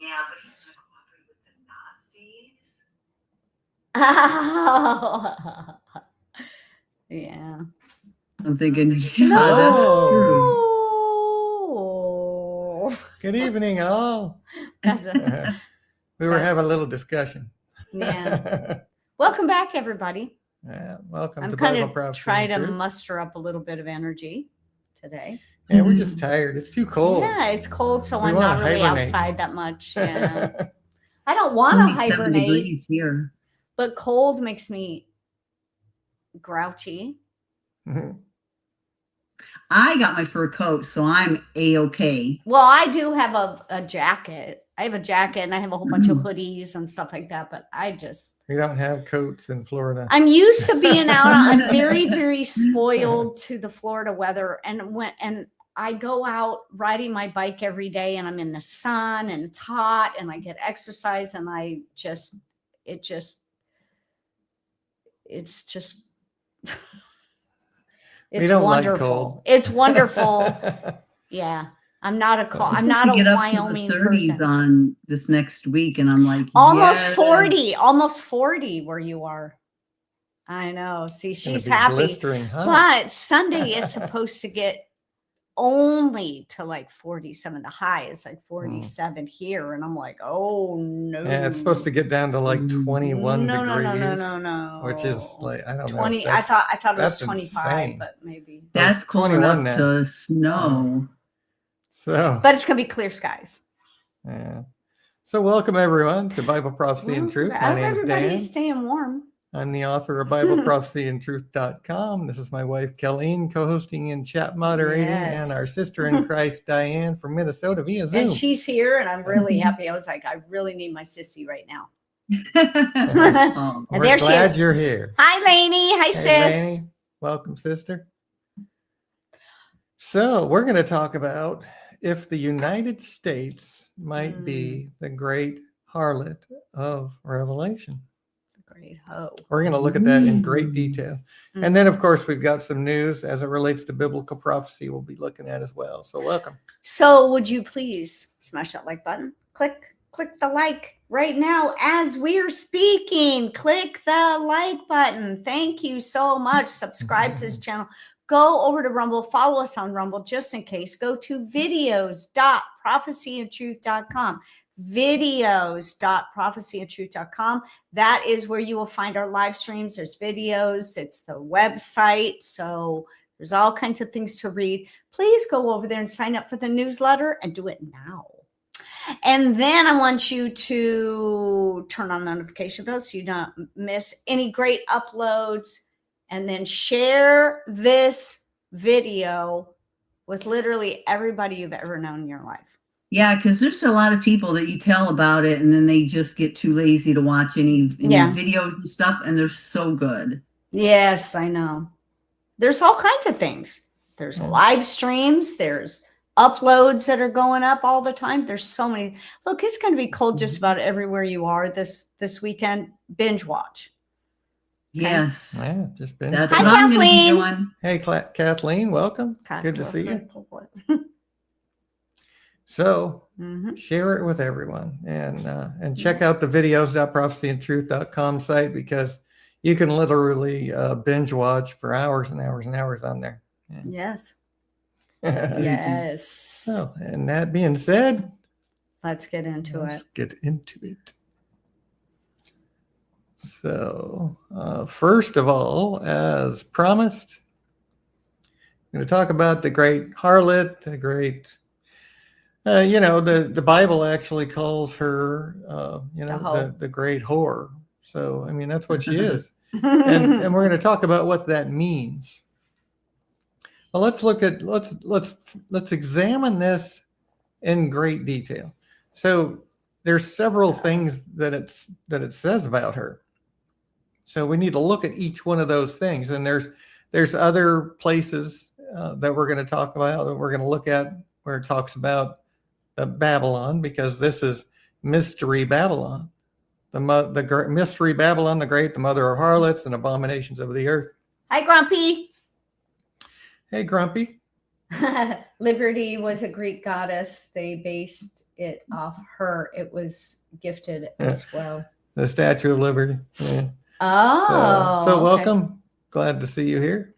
Yeah, but he's going to cooperate with the Nazis. Oh, yeah. I'm thinking, No. Good evening, all. We were having a little discussion. Yeah. Welcome back, everybody. Yeah, welcome I'm to kind Bible of Prophecy trying and to Truth. muster up a little bit of energy today. Yeah, we're just tired. It's too cold. Yeah, it's cold, so We I'm wanna not really hibernate. outside that much. Yeah. I don't want to 27 hibernate, degrees here. but cold makes me grouchy. I got my fur coat, so I'm A-okay. Well, I do have a jacket. I have a jacket and I have a whole bunch of hoodies and stuff like that, but We don't have coats in Florida. I'm used to being out. I'm very, very spoiled to the Florida weather. And I go out riding my bike every day and I'm in the sun and it's hot and I get exercise and it's don't like wonderful. cold. It's wonderful. Yeah. I'm not a get up Wyoming to the 30s person. on this next week, and I'm like, Almost yes. 40 where you are. I know. See, It's gonna she's be happy. blistering hot. But Sunday, it's supposed to get only to like 47. The high is like 47 here. And I'm like, oh, no. Yeah, it's supposed to get down to like 21 no, degrees. No. Which is like, I don't 20. know. I thought it was that's 25, insane. but maybe. That's It's cold 21 enough now. to snow. So, But it's going to be clear skies. yeah. So welcome everyone to Bible Prophecy and Truth. I My hope name is Dan. everybody's staying warm. I'm the author of BibleProphecyandTruth.com. This is my wife, Colleen, co-hosting and chat moderating, Yes. and our sister in Christ, Diane, from Minnesota via Zoom. And she's here, and I'm really happy. I was like, I really need my sissy right now. Oh, And We're there she glad is. you're here. Hi, Lainey. Hi, Hey, sis. Laney. Welcome, sister. So we're going to talk about if the United States might be the great harlot of Revelation. Great hoe. We're going to look at that in great detail. And then, of course, we've got some news as it relates to biblical prophecy we'll be looking at as well. So welcome. So would you please smash that like button? Click the like right now as we're speaking. Click the like button. Thank you so much. Subscribe to this channel. Go over to Rumble. Follow us on Rumble just in case. Go to videos.prophecyandtruth.com. videos.prophecyandtruth.com. That is where you will find our live streams. There's videos. It's the website. So there's all kinds of things to read. Please go over there and sign up for the newsletter and do it now. And then I want you to turn on notification bells so you don't miss any great uploads. And then share this video with literally everybody you've ever known in your life. yeah, because there's a lot of people that you tell about it, and then they just get too lazy to watch any videos and stuff, and they're so good. Yes, I know. There's all kinds of things. There's live streams. There's uploads that are going up all the time. There's so many. Look, it's going to be cold just about everywhere you are this weekend. Binge watch. Okay. Yes. Yeah, just been. That's Hi, what I'm going to be Kathleen. doing. Hey, Kathleen, welcome. Good to see you. So share it with everyone and check out the videos.prophecyandtruth.com site because you can literally binge watch for hours and hours and hours on there. Yeah. Yes. Yes. So, and that being said, let's get into it. So, first of all, as promised, I'm going to talk about the great harlot, the great, the Bible actually calls her, the great whore. So, I mean, that's what she is. and we're going to talk about what that means. Well, let's examine this in great detail. So there's several things that it says about her. So we need to look at each one of those things. And there's other places that we're going to talk about that we're going to look at where it talks about the Babylon, because this is Mystery Babylon, the great Mystery Babylon, the great, the mother of harlots and abominations of the earth. Hi, Grumpy. Hey, Grumpy. Liberty was a Greek goddess. They based it off her. It was gifted as well. The Statue of Liberty. Yeah. Oh, so okay. welcome. Glad to see you here.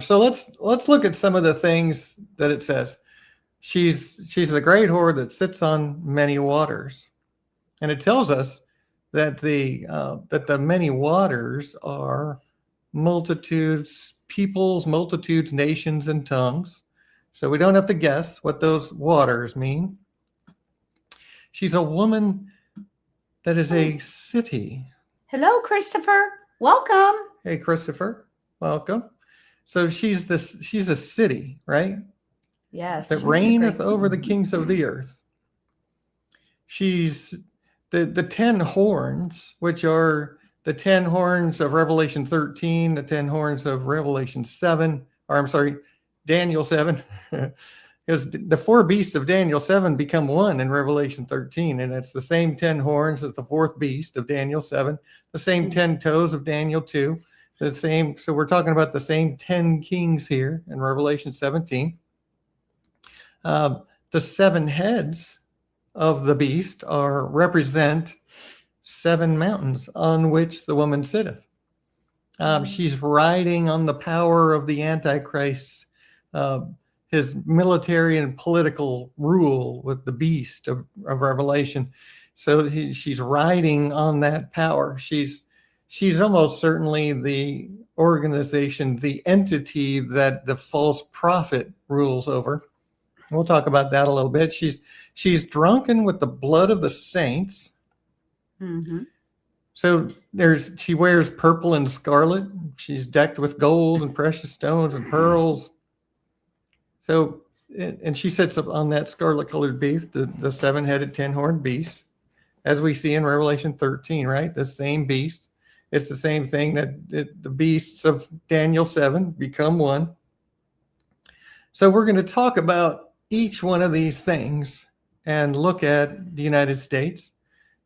So let's look at some of the things that it says. She's the great whore that sits on many waters, and it tells us that the many waters are multitudes, peoples, multitudes, nations, and tongues. So we don't have to guess what those waters mean. She's a woman that is a city. Hello, Christopher. Welcome. Hey, Christopher. Welcome. So she's a city, right? Yes. That reigneth over the kings of the earth. She's the 10 horns, which are the 10 horns of Revelation 13, the 10 horns of Revelation 7, or I'm sorry, Daniel 7. Because the 4 beasts of Daniel 7 become one in Revelation 13, and it's the same 10 horns as the 4th beast of Daniel 7, the same 10 toes of Daniel 2, the same. So we're talking about the same 10 kings here in Revelation 17. The 7 heads of the beast represent 7 mountains on which the woman sitteth. She's riding on the power of the Antichrist's his military and political rule with the beast of Revelation. So she's riding on that power. She's almost certainly the organization, the entity that the false prophet rules over. We'll talk about that a little bit. She's drunken with the blood of the saints. Mm-hmm. So she wears purple and scarlet. She's decked with gold and precious stones and pearls. So, and she sits up on that scarlet-colored beast, the 7-headed, 10-horned beast, as we see in Revelation 13, right? The same beast. It's the same thing that the beasts of Daniel 7 become one. So we're going to talk about each one of these things and look at the United States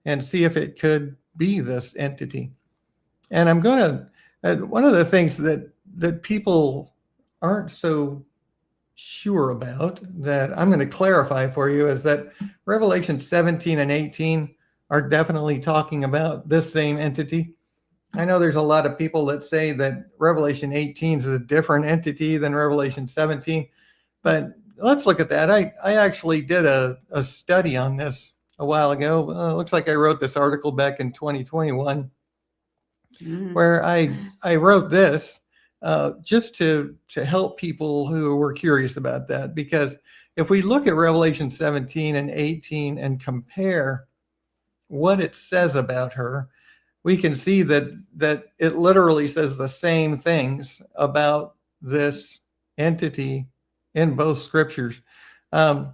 and see if it could be this entity. And I'm going to, one of the things that people aren't so sure about, that I'm going to clarify for you, is that Revelation 17 and 18 are definitely talking about this same entity. I know there's a lot of people that say that Revelation 18 is a different entity than Revelation 17, but let's look at that. I actually did a study on this a while ago. Looks like I wrote this article back in 2021, where I wrote this just to help people who were curious about that. Because if we look at Revelation 17 and 18 and compare what it says about her, we can see that it literally says the same things about this entity in both scriptures. The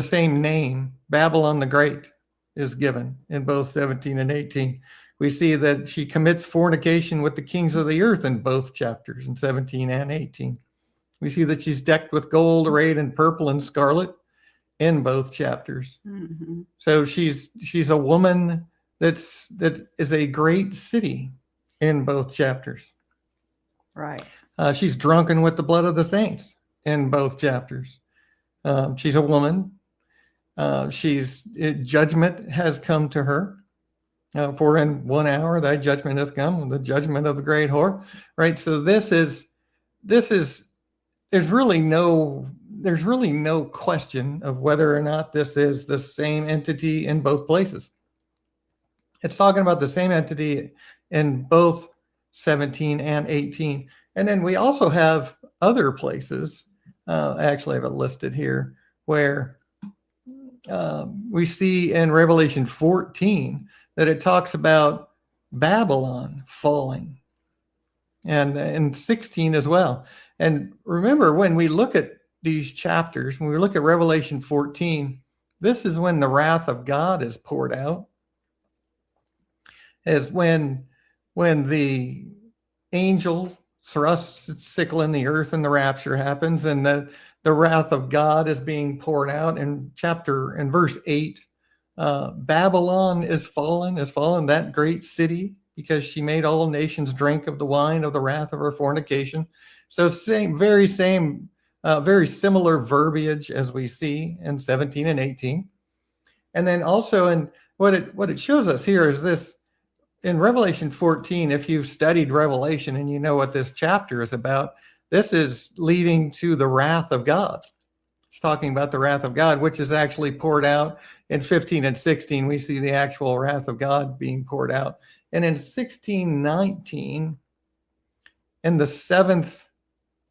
same name, Babylon the Great, is given in both 17 and 18. We see that she commits fornication with the kings of the earth in both chapters, in 17 and 18. We see that she's decked with gold, arrayed in purple and scarlet in both chapters. Mm-hmm. So she's a woman that is a great city in both chapters. Right. She's drunken with the blood of the saints in both chapters. She's a woman. Judgment has come to her. For in 1 hour thy judgment has come, the judgment of the great whore. Right. So there's really no question of whether or not this is the same entity in both places. It's talking about the same entity in both 17 and 18. And then we also have other places. I actually have it listed here, where we see in Revelation 14 that it talks about Babylon falling, and in 16 as well. And remember, when we look at these chapters, when we look at Revelation 14, this is when the wrath of God is poured out. Is when the angel thrusts its sickle in the earth and the rapture happens, and the wrath of God is being poured out. In verse 8, Babylon is fallen, that great city, because she made all nations drink of the wine of the wrath of her fornication. So very same Very similar verbiage as we see in 17 and 18. And then also in what it shows us here is this, in Revelation 14, if you've studied Revelation and you know what this chapter is about, this is leading to the wrath of God. It's talking about the wrath of God, which is actually poured out in 15 and 16. We see the actual wrath of God being poured out. And in 16:19, in the seventh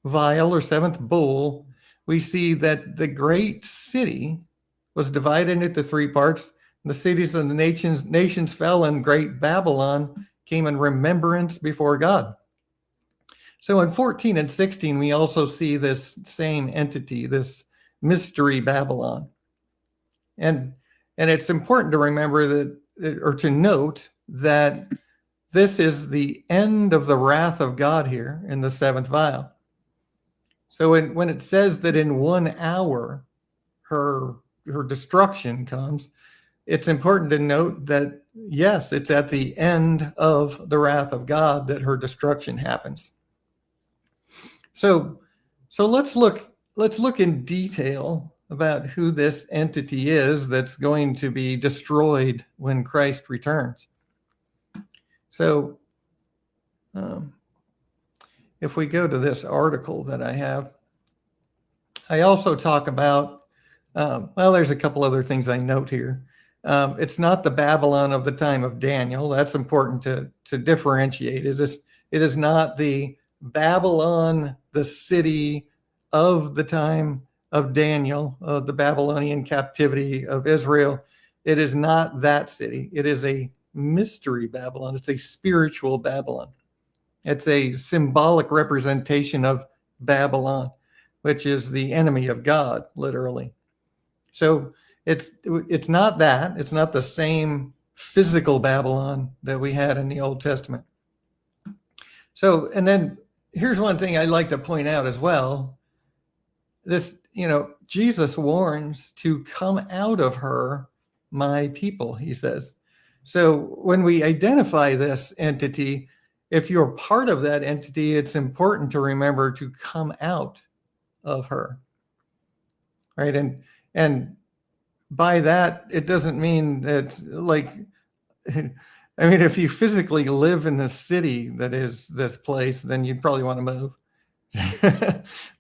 vial or seventh bowl, we see that the great city was divided into three parts. The cities of the nations fell, and great Babylon came in remembrance before God. So in 14 and 16, we also see this same entity, this mystery Babylon. And it's important to remember that, or to note that this is the end of the wrath of God here in the seventh vial. So when it says that in 1 hour her destruction comes, it's important to note that, yes, it's at the end of the wrath of God that her destruction happens. So let's look in detail about who this entity is that's going to be destroyed when Christ returns. So if we go to this article that I have, I also talk about, well, there's a couple other things I note here. It's not the Babylon of the time of Daniel. That's important to differentiate. It is not the Babylon, the city of the time of Daniel, the Babylonian captivity of Israel. It is not that city. It is a mystery Babylon. It's a spiritual Babylon. It's a symbolic representation of Babylon, which is the enemy of God, literally. So it's not that. It's not the same physical Babylon that we had in the Old Testament. So, and then here's one thing I'd like to point out as well. This, Jesus warns to come out of her, my people, he says. So when we identify this entity, if you're part of that entity, it's important to remember to come out of her, right? And by that, it doesn't mean that, like, I mean, if you physically live in a city that is this place, then you'd probably want to move.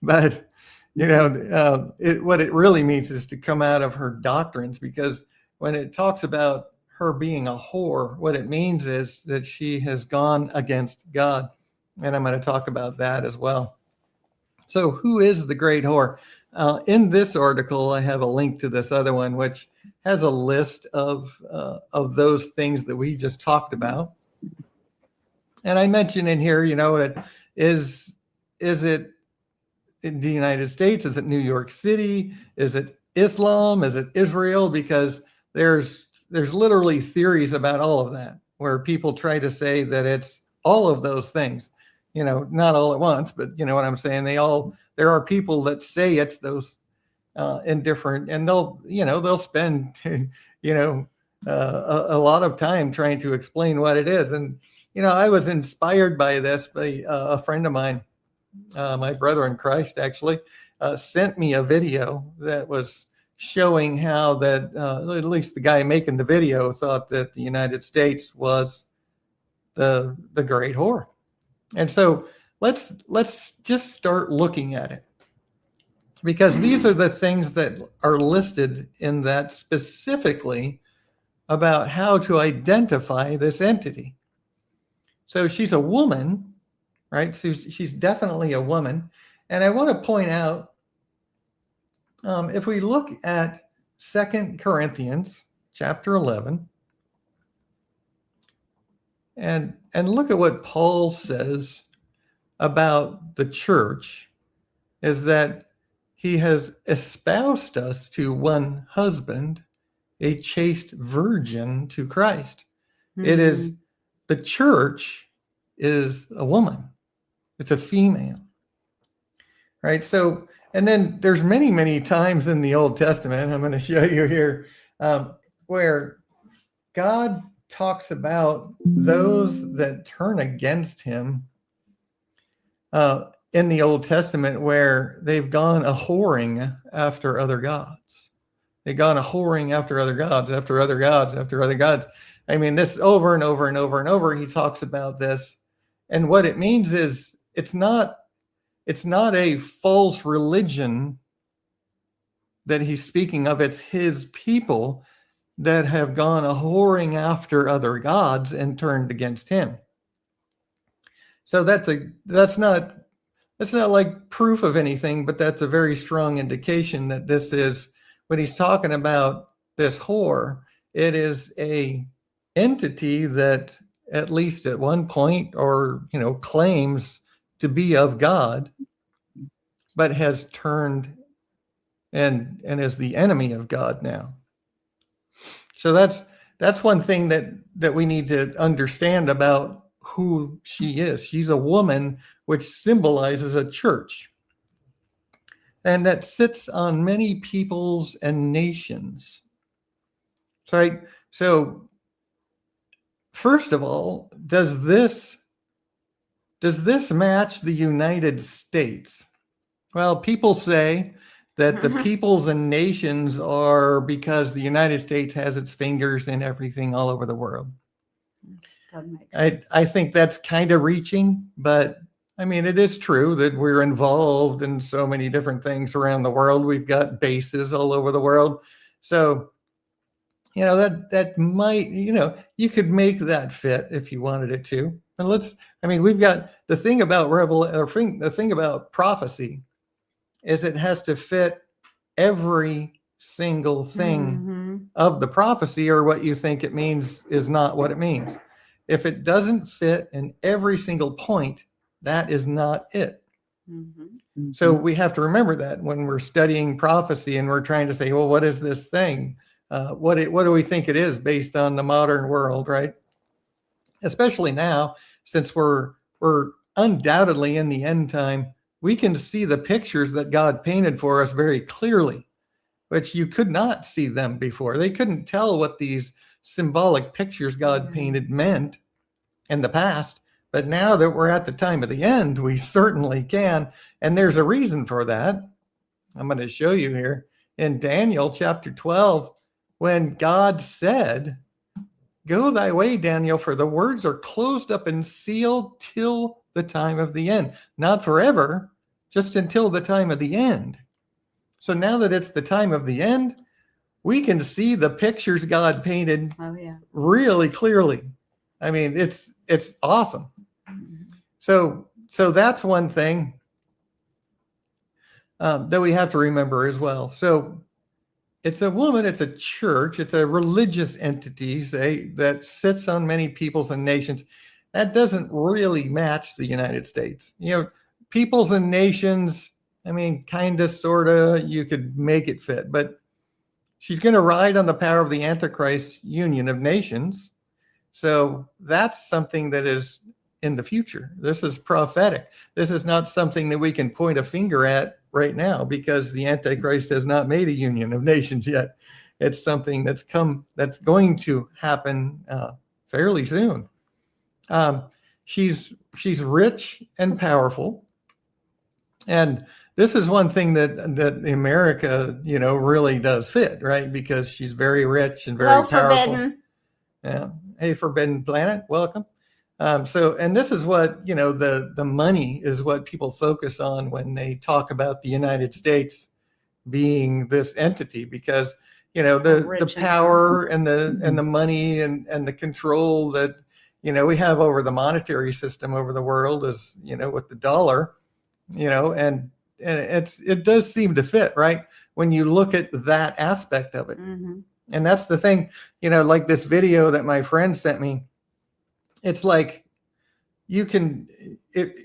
But, what it really means is to come out of her doctrines, because when it talks about her being a whore, what it means is that she has gone against God. And I'm going to talk about that as well. So who is the great whore? In this article, I have a link to this other one, which has a list of those things that we just talked about. And I mentioned in here, that is it in the United States? Is it New York City? Is it Islam? Is it Israel? Because there's literally theories about all of that, where people try to say that it's all of those things, not all at once, but you know what I'm saying? There are people that say it's those in different, and they'll spend, a lot of time trying to explain what it is. And, I was inspired by this by a friend of mine, my brother in Christ, actually, sent me a video that was showing how that at least the guy making the video thought that the United States was the great whore. And so let's just start looking at it, because these are the things that are listed in that specifically about how to identify this entity. So she's a woman, right? So she's definitely a woman. And I want to point out, if we look at 2 Corinthians chapter 11, and look at what Paul says about the church, is that he has espoused us to one husband, a chaste virgin to Christ. Mm-hmm. It is, the church is a woman. It's a female, right? So, and then there's many, many times in the Old Testament, I'm going to show you here, where God talks about those that turn against him in the Old Testament where they've gone a whoring after other gods. They've gone a whoring after other gods, after other gods, after other gods. I mean, this over and over and over and over, he talks about this. And what it means is it's not a false religion that he's speaking of. It's his people that have gone a whoring after other gods and turned against him. So that's not like proof of anything, but that's a very strong indication that this is, when he's talking about this whore, it is a entity that at least at one point, or claims to be of God, but has turned and is the enemy of God now. So that's one thing that we need to understand about who she is. She's a woman, which symbolizes a church, and that sits on many peoples and nations. Right? So first of all, does this match the United States? Well, people say that the peoples and nations are because the United States has its fingers in everything all over the world. I think that's kind of reaching, but I mean, it is true that we're involved in so many different things around the world. We've got bases all over the world. So, that might, you could make that fit if you wanted it to. And we've got the thing about the thing about prophecy is it has to fit every single thing of the prophecy, or what you think it means is not what it means. If it doesn't fit in every single point, that is not it. So we have to remember that when we're studying prophecy and we're trying to say, well, what is this thing? What do we think it is based on the modern world, right? Especially now, since we're undoubtedly in the end time, we can see the pictures that God painted for us very clearly, which you could not see them before. They couldn't tell what these symbolic pictures God painted meant in the past. But now that we're at the time of the end, we certainly can. And there's a reason for that. I'm going to show you here in Daniel chapter 12, when God said, "Go thy way, Daniel, for the words are closed up and sealed till the time of the end." Not forever, just until the time of the end. So now that it's the time of the end, we can see the pictures God painted really clearly. I mean, it's awesome. So that's one thing that we have to remember as well. So it's a woman, it's a church, it's a religious entity, say, that sits on many peoples and nations. That doesn't really match the United States. Peoples and nations, I mean, kind of, sort of, you could make it fit, but she's going to ride on the power of the Antichrist union of nations. So that's something that is in the future. This is prophetic. This is not something that we can point a finger at right now, because the Antichrist has not made a union of nations yet. It's something that's going to happen fairly soon. She's rich and powerful. And this is one thing that America, really does fit, right? Because she's very rich and very powerful. Forbidden. Yeah. Hey, Forbidden Planet, welcome. And this is what, the money is what people focus on when they talk about the United States being this entity, because, the power and the money and the control that, we have over the monetary system over the world is, with the dollar, and it does seem to fit, right? When you look at that aspect of it. And that's the thing, like this video that my friend sent me, it's like the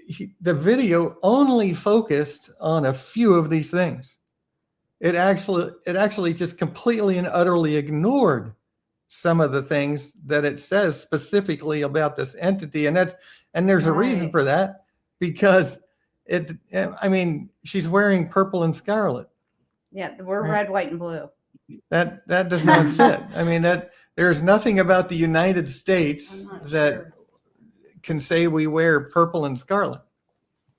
video only focused on a few of these things. It actually just completely and utterly ignored some of the things that it says specifically about this entity. And there's a reason for that, because she's wearing purple and scarlet. Yeah, we're red, white, and blue. That does not fit. That there's nothing about the United States that can say we wear purple and scarlet.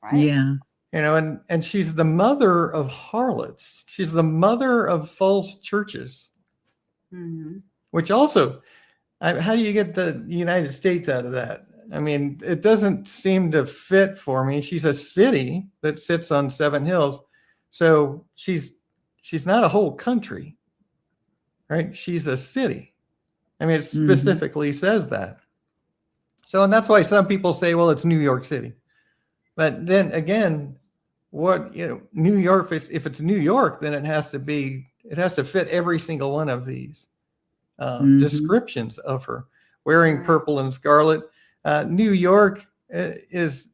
Right? Yeah. and she's the mother of harlots. She's the mother of false churches, which also, how do you get the United States out of that? I mean, it doesn't seem to fit for me. She's a city that sits on 7 hills. So she's not a whole country, right? She's a city. I mean, it specifically says that. So, and that's why some people say, well, it's New York City. But then again, New York, if it's New York, then it has to fit every single one of these descriptions of her wearing purple and scarlet. New York is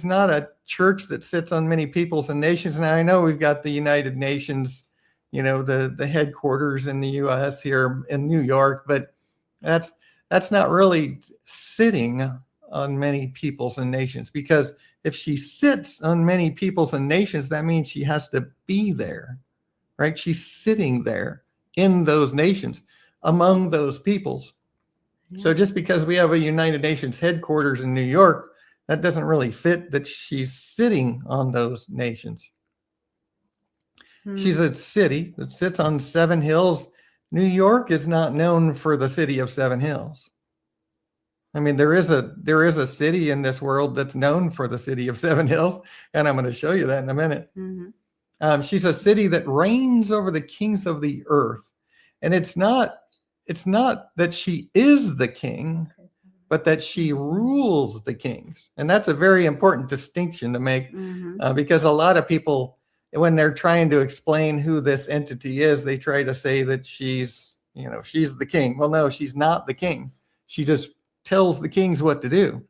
not a church that sits on many peoples and nations. Now I know we've got the United Nations, the headquarters in the U.S. here in New York, but that's not really sitting on many peoples and nations, because if she sits on many peoples and nations, that means she has to be there, right? She's sitting there in those nations, among those peoples. Yeah. So just because we have a United Nations headquarters in New York, that doesn't really fit that she's sitting on those nations. She's a city that sits on 7 hills. New York is not known for the city of 7 hills. I mean, there is a city in this world that's known for the city of 7 hills, and I'm going to show you that in a minute. She's a city that reigns over the kings of the earth, and it's not that she is the king, but that she rules the kings, and that's a very important distinction to make, because a lot of people, when they're trying to explain who this entity is, they try to say that she's the king. Well, no, she's not the king. She just tells the kings what to do.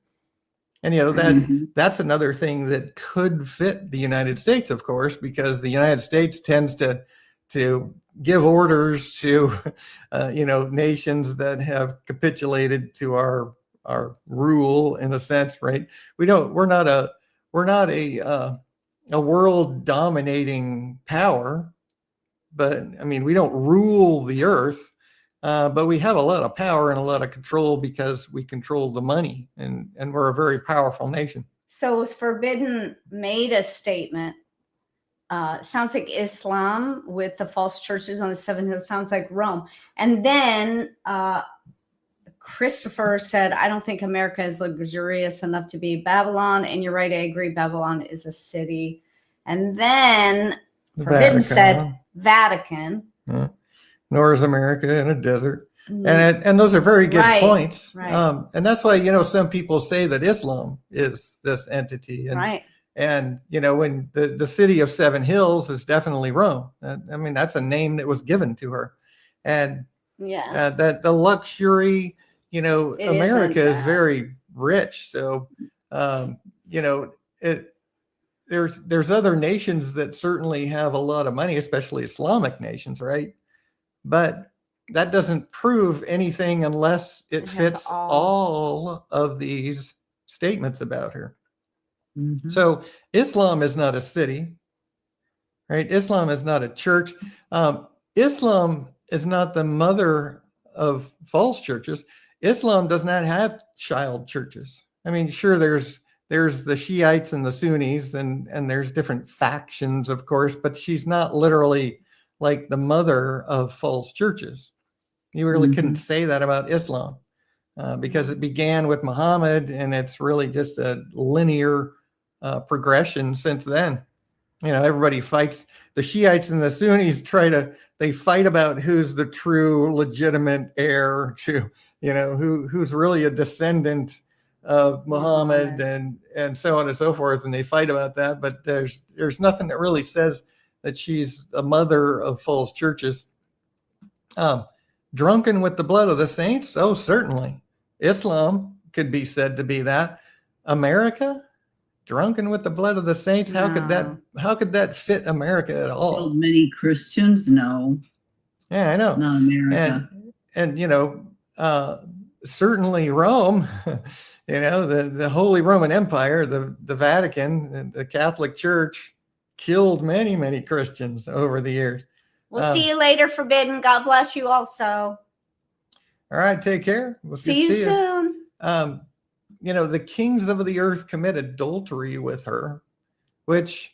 And that's another thing that could fit the United States, of course, because the United States tends to give orders to nations that have capitulated to our rule, in a sense, right? We're not a world dominating power, but I mean, we don't rule the earth. But we have a lot of power and a lot of control because we control the money, and we're a very powerful nation. So Forbidden made a statement. Sounds like Islam with the false churches on the 7 hills. Sounds like Rome. And then Christopher said, I don't think America is luxurious enough to be Babylon. And you're right, I agree. Babylon is a city. And then Forbidden said Vatican. Nor is America in a desert. And those are very good points. Right. And that's why, some people say that Islam is this entity. And, and when the city of 7 hills is definitely Rome. I mean, that's a name that was given to her. And that the luxury, America is very rich. So, there's other nations that certainly have a lot of money, especially Islamic nations, right? But that doesn't prove anything unless it fits all of these statements about her. So Islam is not a city, right? Islam is not a church. Islam is not the mother of false churches. Islam does not have child churches. I mean, sure, there's the Shiites and the Sunnis, and there's different factions, of course, but she's not literally like the mother of false churches. You really couldn't say that about Islam because it began with Muhammad, and it's really just a linear progression since then. Everybody fights. The Shiites and the Sunnis they fight about who's the true legitimate heir to, who's really a descendant of Muhammad and so on and so forth. And they fight about that, but there's nothing that really says that she's a mother of false churches. Drunken with the blood of the saints? Oh, certainly. Islam could be said to be that. America? Drunken with the blood of the saints? How could that fit America at all? Well, many Christians? No. Yeah, I know. Not America. And certainly Rome, the Holy Roman Empire, the Vatican, the Catholic Church, killed many, many Christians over the years. We'll see you later, Forbidden. God bless you also. All right, take care. We'll see you soon. The kings of the earth commit adultery with her, which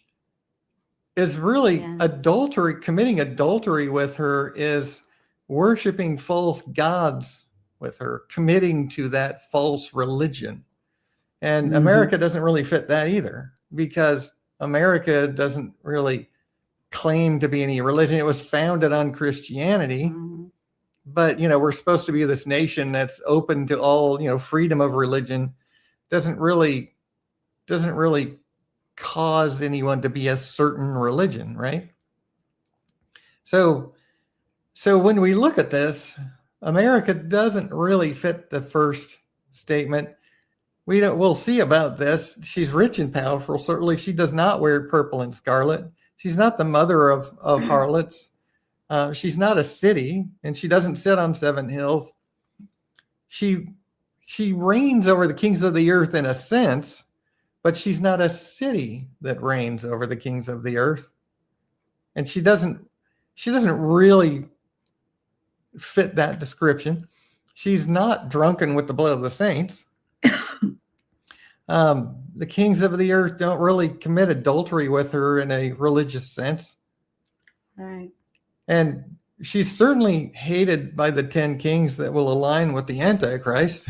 is really Yeah. adultery. Committing adultery with her is worshiping false gods with her, committing to that false religion. And America doesn't really fit that either, because America doesn't really claim to be any religion. It was founded on Christianity. But, we're supposed to be this nation that's open to all, freedom of religion. Doesn't really cause anyone to be a certain religion, right? So when we look at this, America doesn't really fit the first statement. We'll see about this. She's rich and powerful. Certainly she does not wear purple and scarlet. She's not the mother of harlots. She's not a city, and she doesn't sit on 7 hills. She reigns over the kings of the earth in a sense, but she's not a city that reigns over the kings of the earth. And she doesn't really fit that description. She's not drunken with the blood of the saints. The kings of the earth don't really commit adultery with her in a religious sense. Right. And she's certainly hated by the 10 kings that will align with the Antichrist,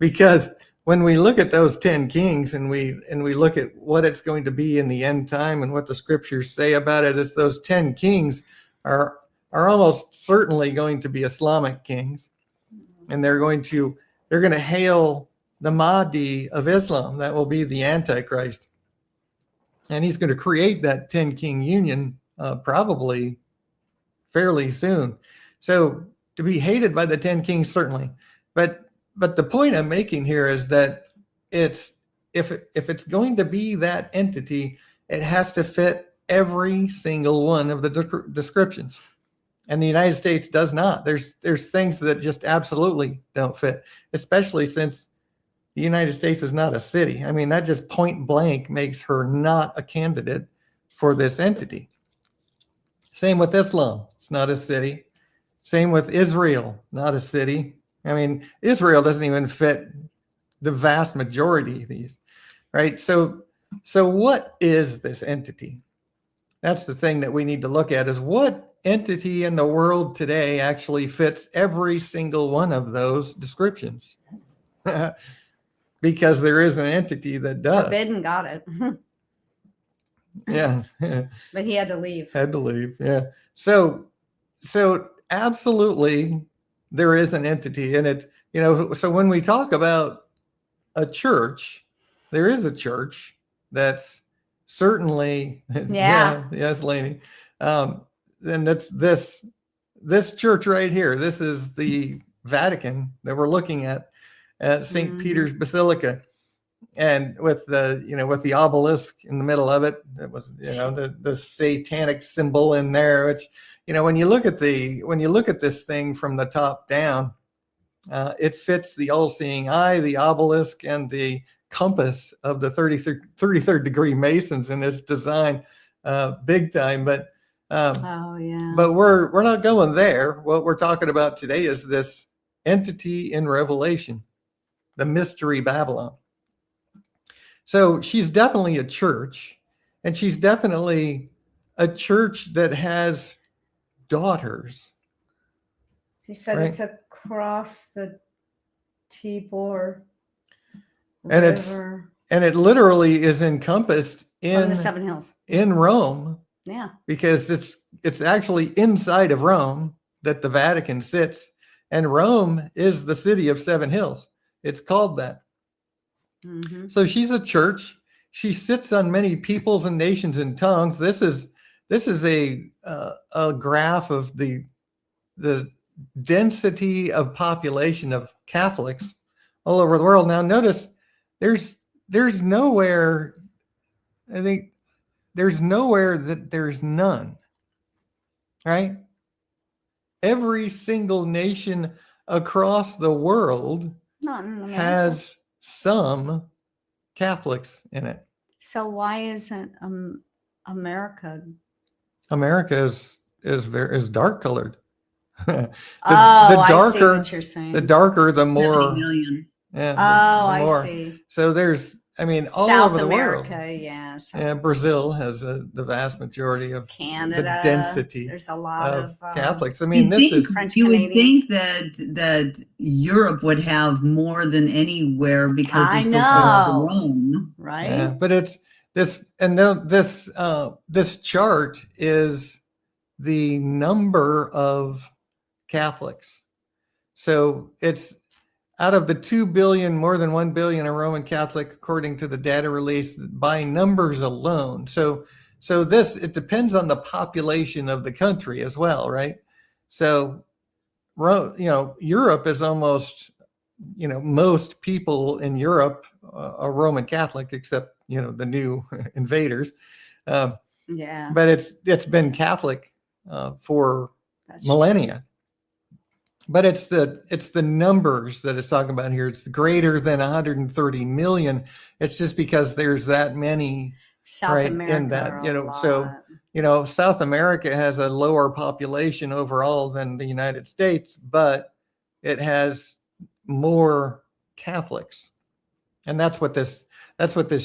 because when we look at those 10 kings and we look at what it's going to be in the end time and what the scriptures say about it, is those 10 kings are almost certainly going to be Islamic kings, and they're going to hail the Mahdi of Islam. That will be the Antichrist, and he's going to create that 10 king union probably fairly soon. So to be hated by the 10 kings, certainly, but the point I'm making here is that if it's going to be that entity, it has to fit every single one of the descriptions. And the United States does not. There's things that just absolutely don't fit, especially since the United States is not a city. I mean, that just point blank makes her not a candidate for this entity. Same with Islam. It's not a city. Same with Israel, not a city. I mean, Israel doesn't even fit the vast majority of these, right? So what is this entity? That's the thing that we need to look at, is what entity in the world today actually fits every single one of those descriptions? Because there is an entity that does. Forbidden got it. Yeah. But he had to leave. Yeah. So absolutely there is an entity in it. So when we talk about a church, there is a church that's certainly, yes, Lainey. And that's this church right here. This is the Vatican that we're looking at St. Peter's Basilica. And with the obelisk in the middle of it, it was, the satanic symbol in there, which, when you look at this thing from the top down, it fits the all-seeing eye, the obelisk, and the compass of the 33rd degree Masons in its design, big time. But but we're not going there. What we're talking about today is this entity in Revelation, the mystery Babylon. So she's definitely a church, and she's definitely a church that has daughters. She said, right? It's across the Tibor River. And it literally is encompassed in the 7 hills in Rome. Yeah. Because it's actually inside of Rome that the Vatican sits, and Rome is the city of 7 hills. It's called that. Mm-hmm. So she's a church. She sits on many peoples and nations and tongues. This is a graph of the density of population of Catholics all over the world. Now notice there's nowhere, I think there's nowhere that there's none, right? Every single nation across the world has some Catholics in it. So why isn't America? America is dark colored. the darker, I see what you're saying. The darker, the more. Million. Yeah. I see. So there's I mean, all South over the America, world. yeah. And Brazil has the vast majority of Canada, the density. There's a lot of Catholics. I mean, this is French you would Canadians. think that Europe would have more than anywhere because I they're so close to know. Rome, right? yeah, but it's this, and this chart is the number of Catholics. So it's out of the 2 billion, more than 1 billion are Roman Catholic, according to the data released by numbers alone. So this, it depends on the population of the country as well, right? So, Europe is almost, most people in Europe are Roman Catholic, except, the new invaders. Yeah. But it's been Catholic for millennia. But it's the numbers that it's talking about here. It's greater than 130 million. It's just because there's that many South America in that, so South America has a lower population overall than the United States, but it has more Catholics. And that's what this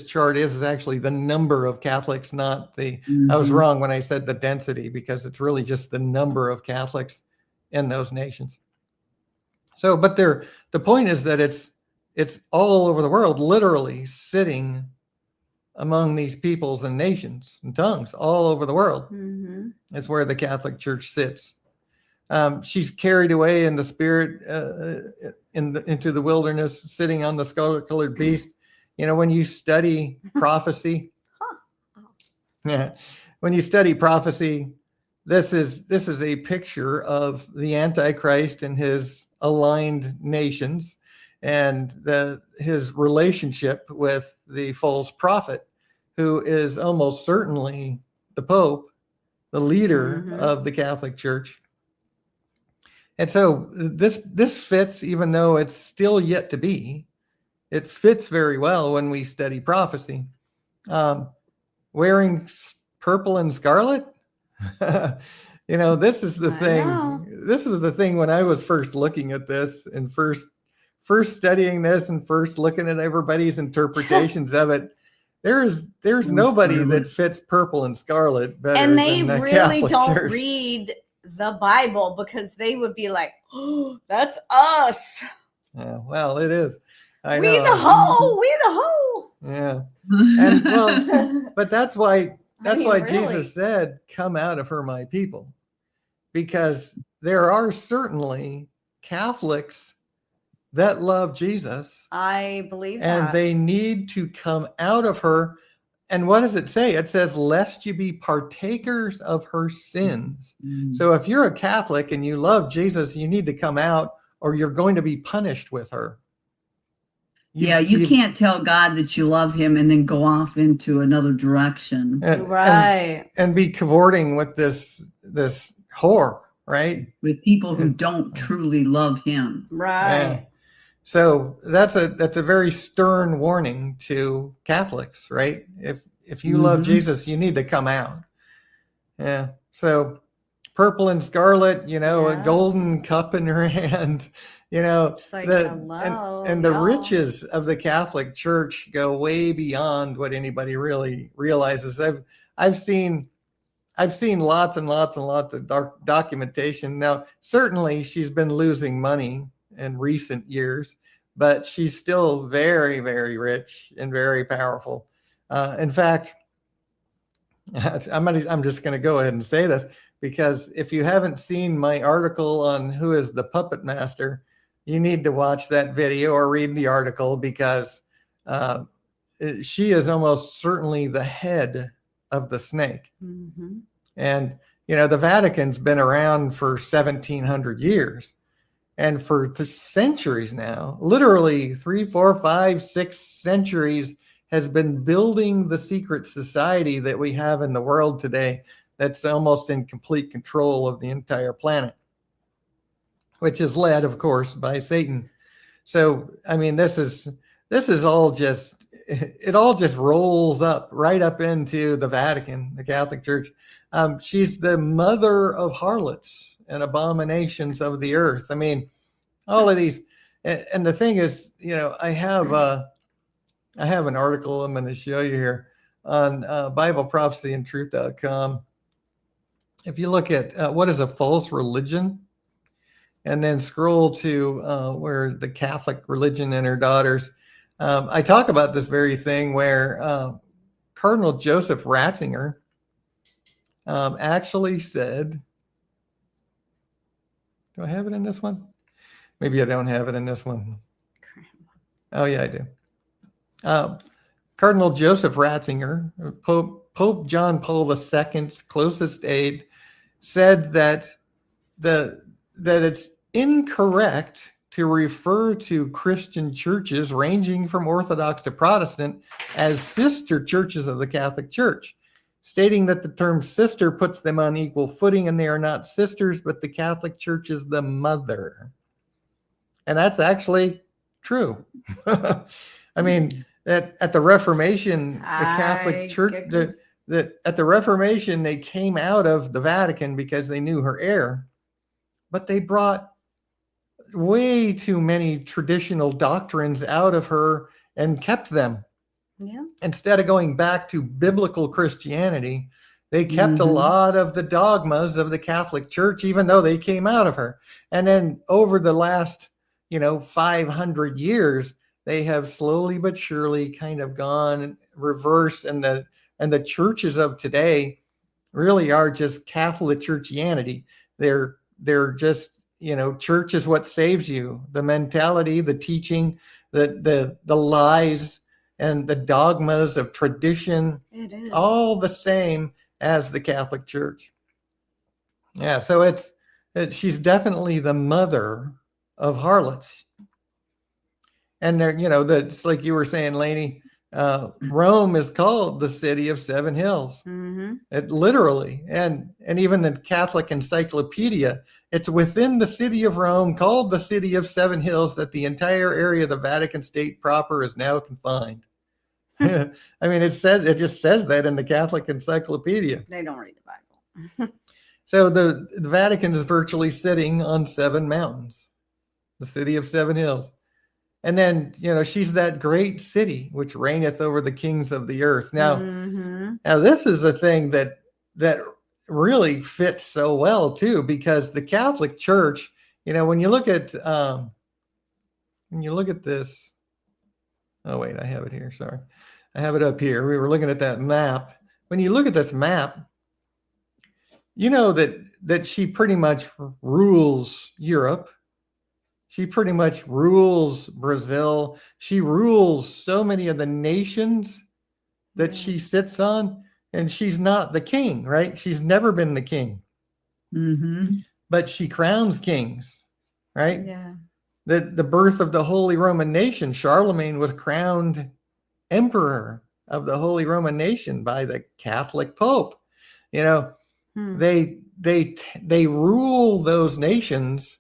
chart is actually the number of Catholics, not the I was wrong when I said the density, because it's really just the number of Catholics in those nations. So, but the point is that it's all over the world, literally sitting among these peoples and nations and tongues all over the world. Mm-hmm. It's where the Catholic Church sits. She's carried away in the spirit into the wilderness, sitting on the scarlet-colored beast. When you study prophecy, when you study prophecy, this is a picture of the Antichrist and his aligned nations, and his relationship with the false prophet, who is almost certainly the Pope, the leader of the Catholic Church. And so this fits, even though it's still yet to be. It fits very well when we study prophecy. Wearing purple and scarlet. This is the thing. This was the thing when I was first looking at this and first studying this and first looking at everybody's interpretations of it. There's nobody that fits purple and scarlet better. And they than the really Catholic don't Church. read the Bible, because they would be like, "Oh, that's us. Yeah, well, it is. I We know. the hoe. We the hoe." Yeah. And well, but that's why Really. Jesus said, "Come out of her, my people," because there are certainly Catholics that love Jesus, I believe and that. they need to come out of her. And what does it say? It says, "Lest you be partakers of her sins." So if you're a Catholic and you love Jesus, you need to come out, or you're going to be punished with her. You can't tell God that you love him and then go off into another direction. And be cavorting with this whore, right? With people who don't truly love him. Right. Yeah. So that's a very stern warning to Catholics, right? If you love Jesus, you need to come out. Yeah. So purple and scarlet, a golden cup in her hand. It's like, hello, and the riches of the Catholic Church go way beyond what anybody really realizes. I've seen lots and lots and lots of documentation. Now, certainly she's been losing money in recent years, but she's still very, very rich and very powerful. In fact, I'm just going to go ahead and say this, because if you haven't seen my article on who is the puppet master, you need to watch that video or read the article, because she is almost certainly the head of the snake. Mm-hmm. And, the Vatican's been around for 1700 years. And for centuries now, literally 3, 4, 5, 6 centuries, has been building the secret society that we have in the world today, that's almost in complete control of the entire planet, which is led, of course, by Satan. So, I mean, this is all just, it all just rolls up right up into the Vatican, the Catholic Church. She's the mother of harlots and abominations of the earth. I mean, all of these, and the thing is, I have I have an article I'm going to show you here on BibleProphecyandTruth.com. If you look at what is a false religion, and then scroll to where the Catholic religion and her daughters, I talk about this very thing where Cardinal Joseph Ratzinger actually said, do I have it in this one? Maybe I don't have it in this one. Oh, yeah, I do. Cardinal Joseph Ratzinger, Pope John Paul II's closest aide, said that it's incorrect to refer to Christian churches ranging from Orthodox to Protestant as sister churches of the Catholic Church, stating that the term sister puts them on equal footing and they are not sisters, but the Catholic Church is the mother. And that's actually true. I mean, at the Reformation, the Catholic Church, at the Reformation, they came out of the Vatican because they knew her error, but they brought way too many traditional doctrines out of her and kept them. Yeah. Instead of going back to biblical Christianity, they kept a lot of the dogmas of the Catholic Church, even though they came out of her. And then over the last, 500 years, they have slowly but surely kind of gone reverse, and the churches of today really are just Catholic churchianity. They're just, church is what saves you. The mentality, the teaching, the lies, and the dogmas of tradition, it is all the same as the Catholic Church. Yeah, so she's definitely the mother of harlots. And there, that's like you were saying, Lainey, Rome is called the city of seven hills. It literally, and even the Catholic Encyclopedia, it's within the city of Rome, called the city of seven hills, that the entire area of the Vatican State proper is now confined. I mean, it just says that in the Catholic Encyclopedia. They don't read the Bible. So the Vatican is virtually sitting on seven mountains, the city of seven hills. And then, she's that great city which reigneth over the kings of the earth. Now, now this is the thing that really fits so well too, because the Catholic Church, when you look at this, oh wait, I have it here. Sorry, I have it up here. We were looking at that map. When you look at this map, that she pretty much rules Europe. She pretty much rules Brazil. She rules so many of the nations that she sits on, and she's not the king, right? She's never been the king. But she crowns kings, right? Yeah. The birth of the Holy Roman nation, Charlemagne was crowned emperor of the Holy Roman nation by the Catholic Pope. They rule those nations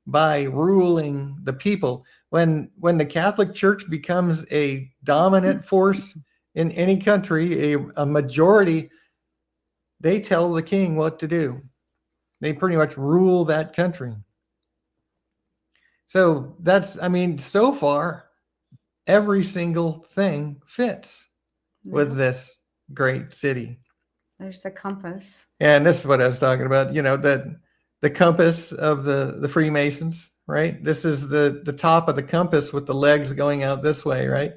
by ruling the people. When the Catholic Church becomes a dominant force in any country, a majority, they tell the king what to do. They pretty much rule that country. So so far, every single thing fits with this great city. There's the compass. And this is what I was talking about, the compass of the Freemasons, right? This is the top of the compass with the legs going out this way, right?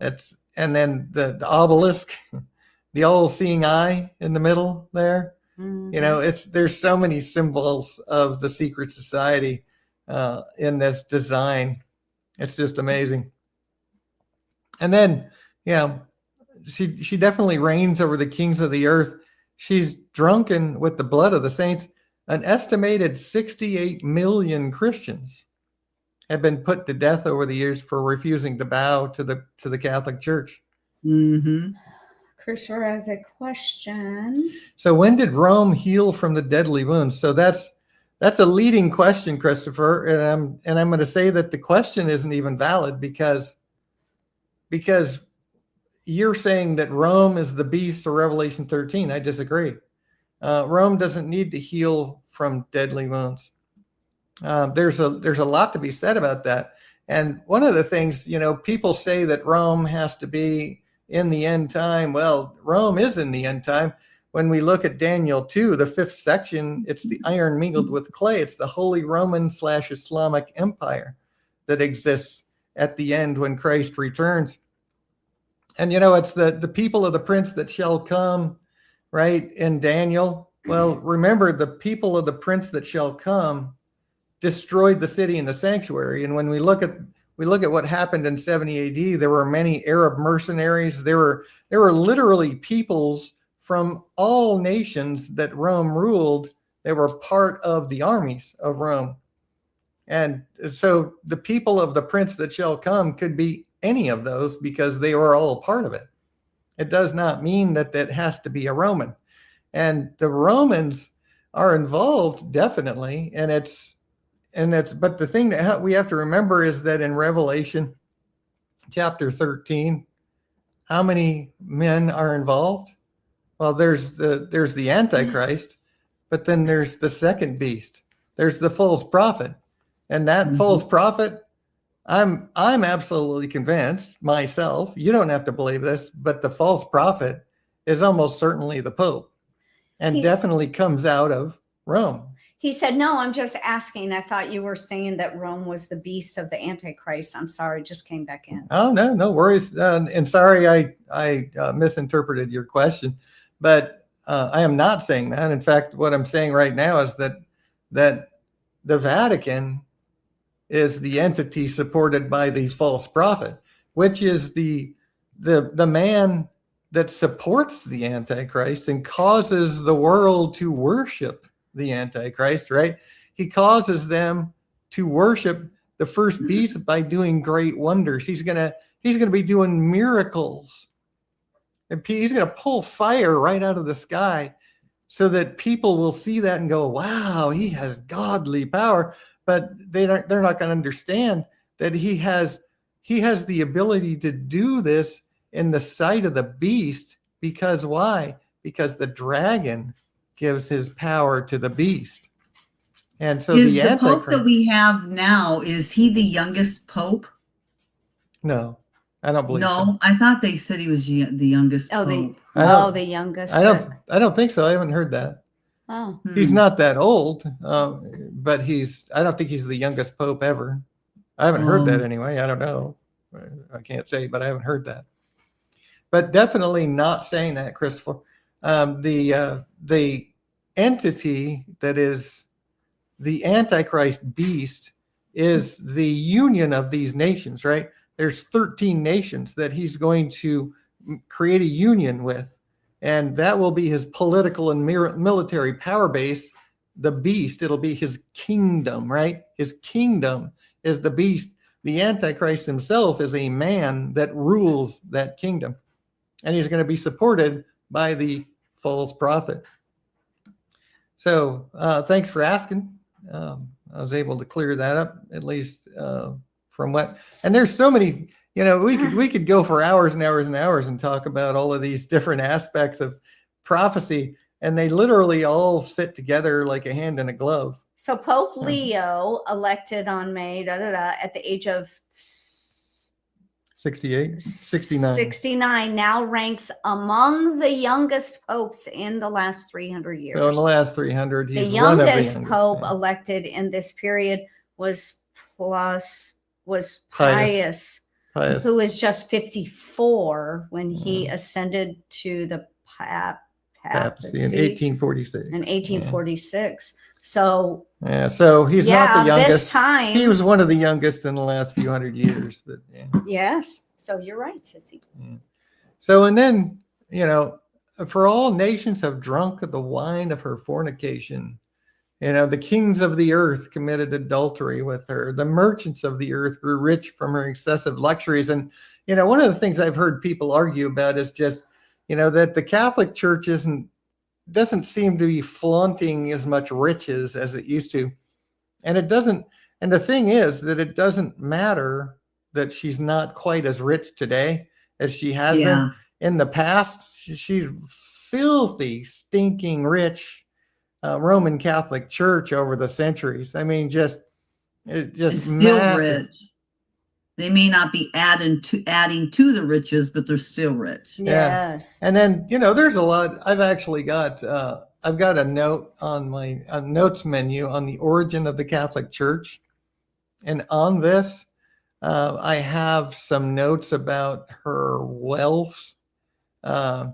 And then the obelisk, the all-seeing eye in the middle there. There's so many symbols of the secret society in this design. It's just amazing. And then, she definitely reigns over the kings of the earth. She's drunken with the blood of the saints. An estimated 68 million Christians have been put to death over the years for refusing to bow to the Catholic Church. Christopher has a question. So when did Rome heal from the deadly wounds? So that's a leading question, Christopher, and I'm going to say that the question isn't even valid because you're saying that Rome is the beast of Revelation 13. I disagree. Rome doesn't need to heal from deadly wounds. There's a lot to be said about that. And one of the things, people say that Rome has to be in the end time. Well, Rome is in the end time. When we look at Daniel 2, the 5th section, it's the iron mingled with clay. It's the Holy Roman/Islamic Empire that exists at the end when Christ returns. And, it's the people of the prince that shall come, right, in Daniel. Well, remember, the people of the prince that shall come destroyed the city and the sanctuary. And when we look at what happened in 70 AD, there were many Arab mercenaries. There were literally peoples from all nations that Rome ruled. They were part of the armies of Rome. And so the people of the prince that shall come could be any of those because they were all part of it. It does not mean that has to be a Roman. And the Romans are involved, definitely. But the thing that we have to remember is that in Revelation chapter 13, how many men are involved? Well, there's the Antichrist, but then there's the second beast. There's the false prophet. And that false prophet, I'm absolutely convinced myself, you don't have to believe this, but the false prophet is almost certainly the Pope and definitely comes out of Rome. He said, no, I'm just asking. I thought you were saying that Rome was the beast of the Antichrist. I'm sorry, just came back in. Oh, no worries. And sorry, I misinterpreted your question, but I am not saying that. In fact, what I'm saying right now is that the Vatican is the entity supported by the false prophet, which is the man that supports the Antichrist and causes the world to worship the Antichrist, right? He causes them to worship the first beast by doing great wonders. He's gonna be doing miracles. And he's gonna pull fire right out of the sky so that people will see that and go, wow, he has godly power. But they're not going to understand that he has the ability to do this in the sight of the beast. Because why? Because the dragon gives his power to the beast. And so the Pope that we have now, is he the youngest Pope? No, I don't believe so. No, I thought they said he was the youngest Pope. The youngest. I don't think so. I haven't heard that. Oh. He's not that old, but I don't think he's the youngest Pope ever. I haven't heard that anyway. I don't know. I can't say, but I haven't heard that. But definitely not saying that, Christopher. The entity that is the Antichrist beast is the union of these nations, right? There's 13 nations that he's going to create a union with. And that will be his political and military power base, the beast. It'll be his kingdom, right? His kingdom is the beast. The Antichrist himself is a man that rules that kingdom. And he's going to be supported by the false prophet. So thanks for asking. I was able to clear that up, at least from what. And there's so many. We could go for hours and hours and hours and talk about all of these different aspects of prophecy, and they literally all fit together like a hand in a glove. So Pope Leo, elected on May at the age of 69, now ranks among the youngest popes in the last 300 years. So in the last 300, he's the one youngest of the youngest pope elected in this period was Pius. Who was just 54 when he ascended to the papacy in 1846. In 1846. So so he's not the youngest. This time he was one of the youngest in the last few hundred years. But yes, so you're right, Sissy. Yeah. So and then for all nations have drunk of the wine of her fornication. The kings of the earth committed adultery with her. The merchants of the earth grew rich from her excessive luxuries. And, one of the things I've heard people argue about is just, that the Catholic Church doesn't seem to be flaunting as much riches as it used to. And it doesn't. And the thing is that it doesn't matter that she's not quite as rich today as she has been in the past. She's filthy, stinking rich. Roman Catholic Church over the centuries. I mean, just it's still massive. rich. They may not be adding to the riches, but they're still rich. Yes. And then, there's a lot. I've actually got, I've got a note on my notes menu on the origin of the Catholic Church. And on this, I have some notes about her wealth. There's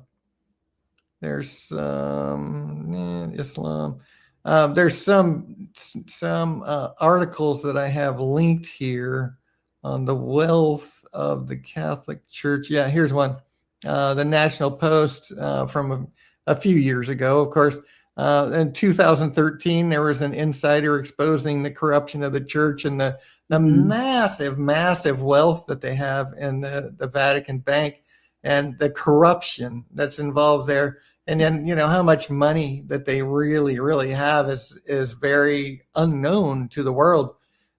some Islam. There's some articles that I have linked here on the wealth of the Catholic Church. Yeah, here's one. The National Post from a few years ago, of course. In 2013, there was an insider exposing the corruption of the church and the massive, massive wealth that they have in the Vatican Bank and the corruption that's involved there. And then, how much money that they really, really have is very unknown to the world.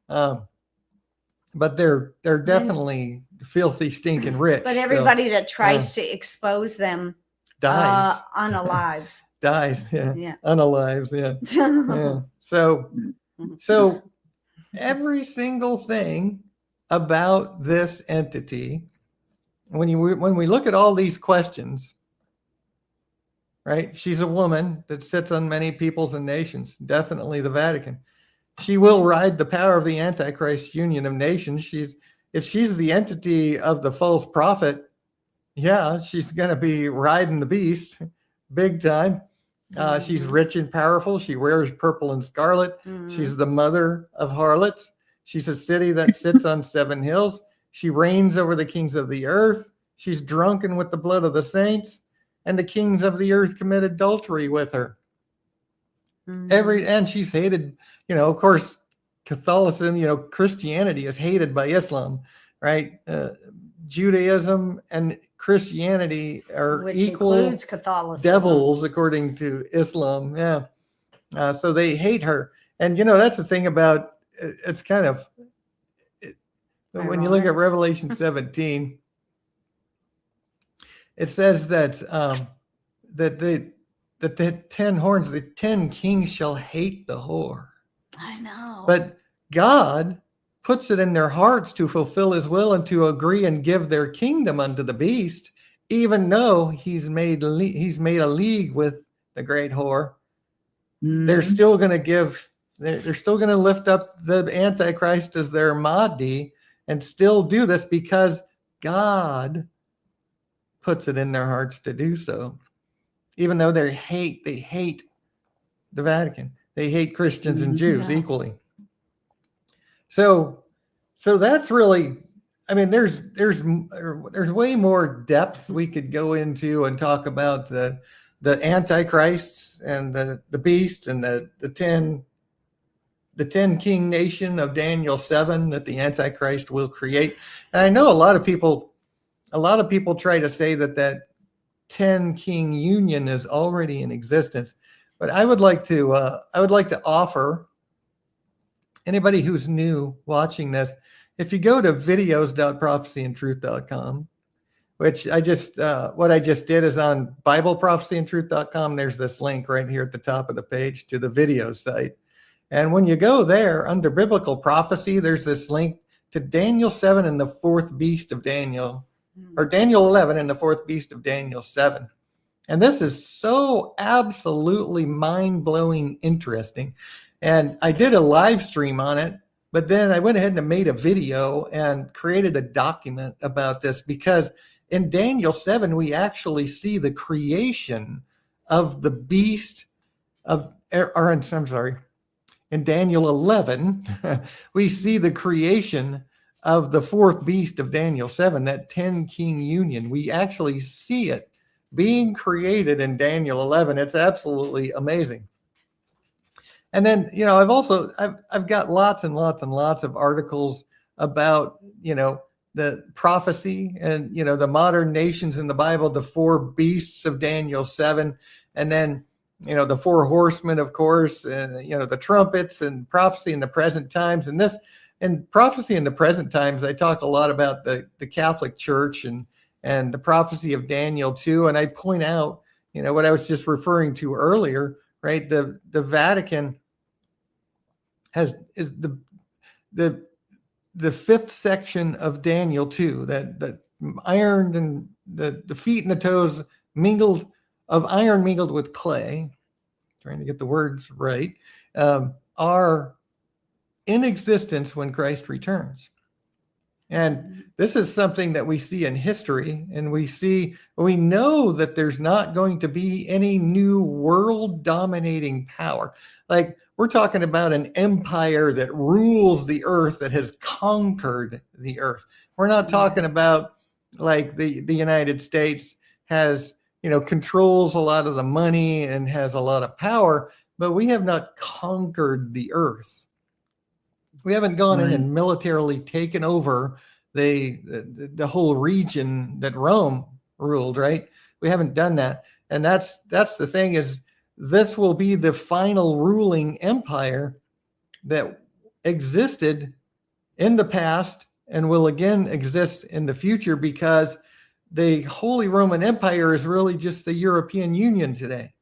But they're definitely filthy, stinking rich. But everybody that tries to expose them dies. Unalives. Dies, yeah. Unalives, yeah. So every single thing about this entity, when we look at all these questions, right? She's a woman that sits on many peoples and nations, definitely the Vatican. She will ride the power of the Antichrist union of nations. If she's the entity of the false prophet, she's going to be riding the beast big time. She's rich and powerful. She wears purple and scarlet. She's the mother of harlots. She's a city that sits on 7 hills. She reigns over the kings of the earth. She's drunken with the blood of the saints, and the kings of the earth commit adultery with her. And she's hated, of course, Catholicism, Christianity is hated by Islam, right? Judaism and Christianity are which equal includes Catholicism. Devils, according to Islam. So they hate her. And, that's the thing about, it's kind of, when you look at Revelation 17, it says that the 10 horns, the 10 kings shall hate the whore. I know. But God puts it in their hearts to fulfill his will and to agree and give their kingdom unto the beast, even though he's made a league with the great whore. They're still going to they're still going to lift up the Antichrist as their Mahdi and still do this because God puts it in their hearts to do so. Even though they hate the Vatican. They hate Christians and Jews equally. So that's really, there's way more depth we could go into and talk about the Antichrists and the beast and the 10 king nation of Daniel 7 that the Antichrist will create. And I know a lot of people try to say that 10 king union is already in existence, but I would like to offer anybody who's new watching this, if you go to videos.prophecyandtruth.com, which what I just did is on BibleProphecyandTruth.com. There's this link right here at the top of the page to the video site. And when you go there under biblical prophecy, there's this link to Daniel 7 and the fourth beast of Daniel, or Daniel 11 and the fourth beast of Daniel 7. And this is so absolutely mind-blowing interesting. And I did a live stream on it, but then I went ahead and made a video and created a document about this because in Daniel 7, we actually see the creation of the beast of, in Daniel 11, we see the creation of the fourth beast of Daniel 7, that 10 king union. We actually see it being created in Daniel 11. It's absolutely amazing. And then, I've got lots and lots and lots of articles about, the prophecy and, the modern nations in the Bible, the 4 beasts of Daniel 7, and then, the 4 horsemen, of course, and, the trumpets and prophecy in the present times. And prophecy in the present times, I talk a lot about the Catholic Church and the prophecy of Daniel too. And I point out, what I was just referring to earlier, right? The Vatican the the 5th section of Daniel 2, that iron and the feet and the toes mingled of iron mingled with clay, trying to get the words right, are in existence when Christ returns. And this is something that we see in history, and we know that there's not going to be any new world dominating power. Like, we're talking about an empire that rules the earth, that has conquered the earth. We're not talking about like the United States has, controls a lot of the money and has a lot of power, but we have not conquered the earth. We haven't gone in and militarily taken over the whole region that Rome ruled, right? We haven't done that. And that's the thing, is this will be the final ruling empire that existed in the past and will again exist in the future, because the Holy Roman Empire is really just the European Union today,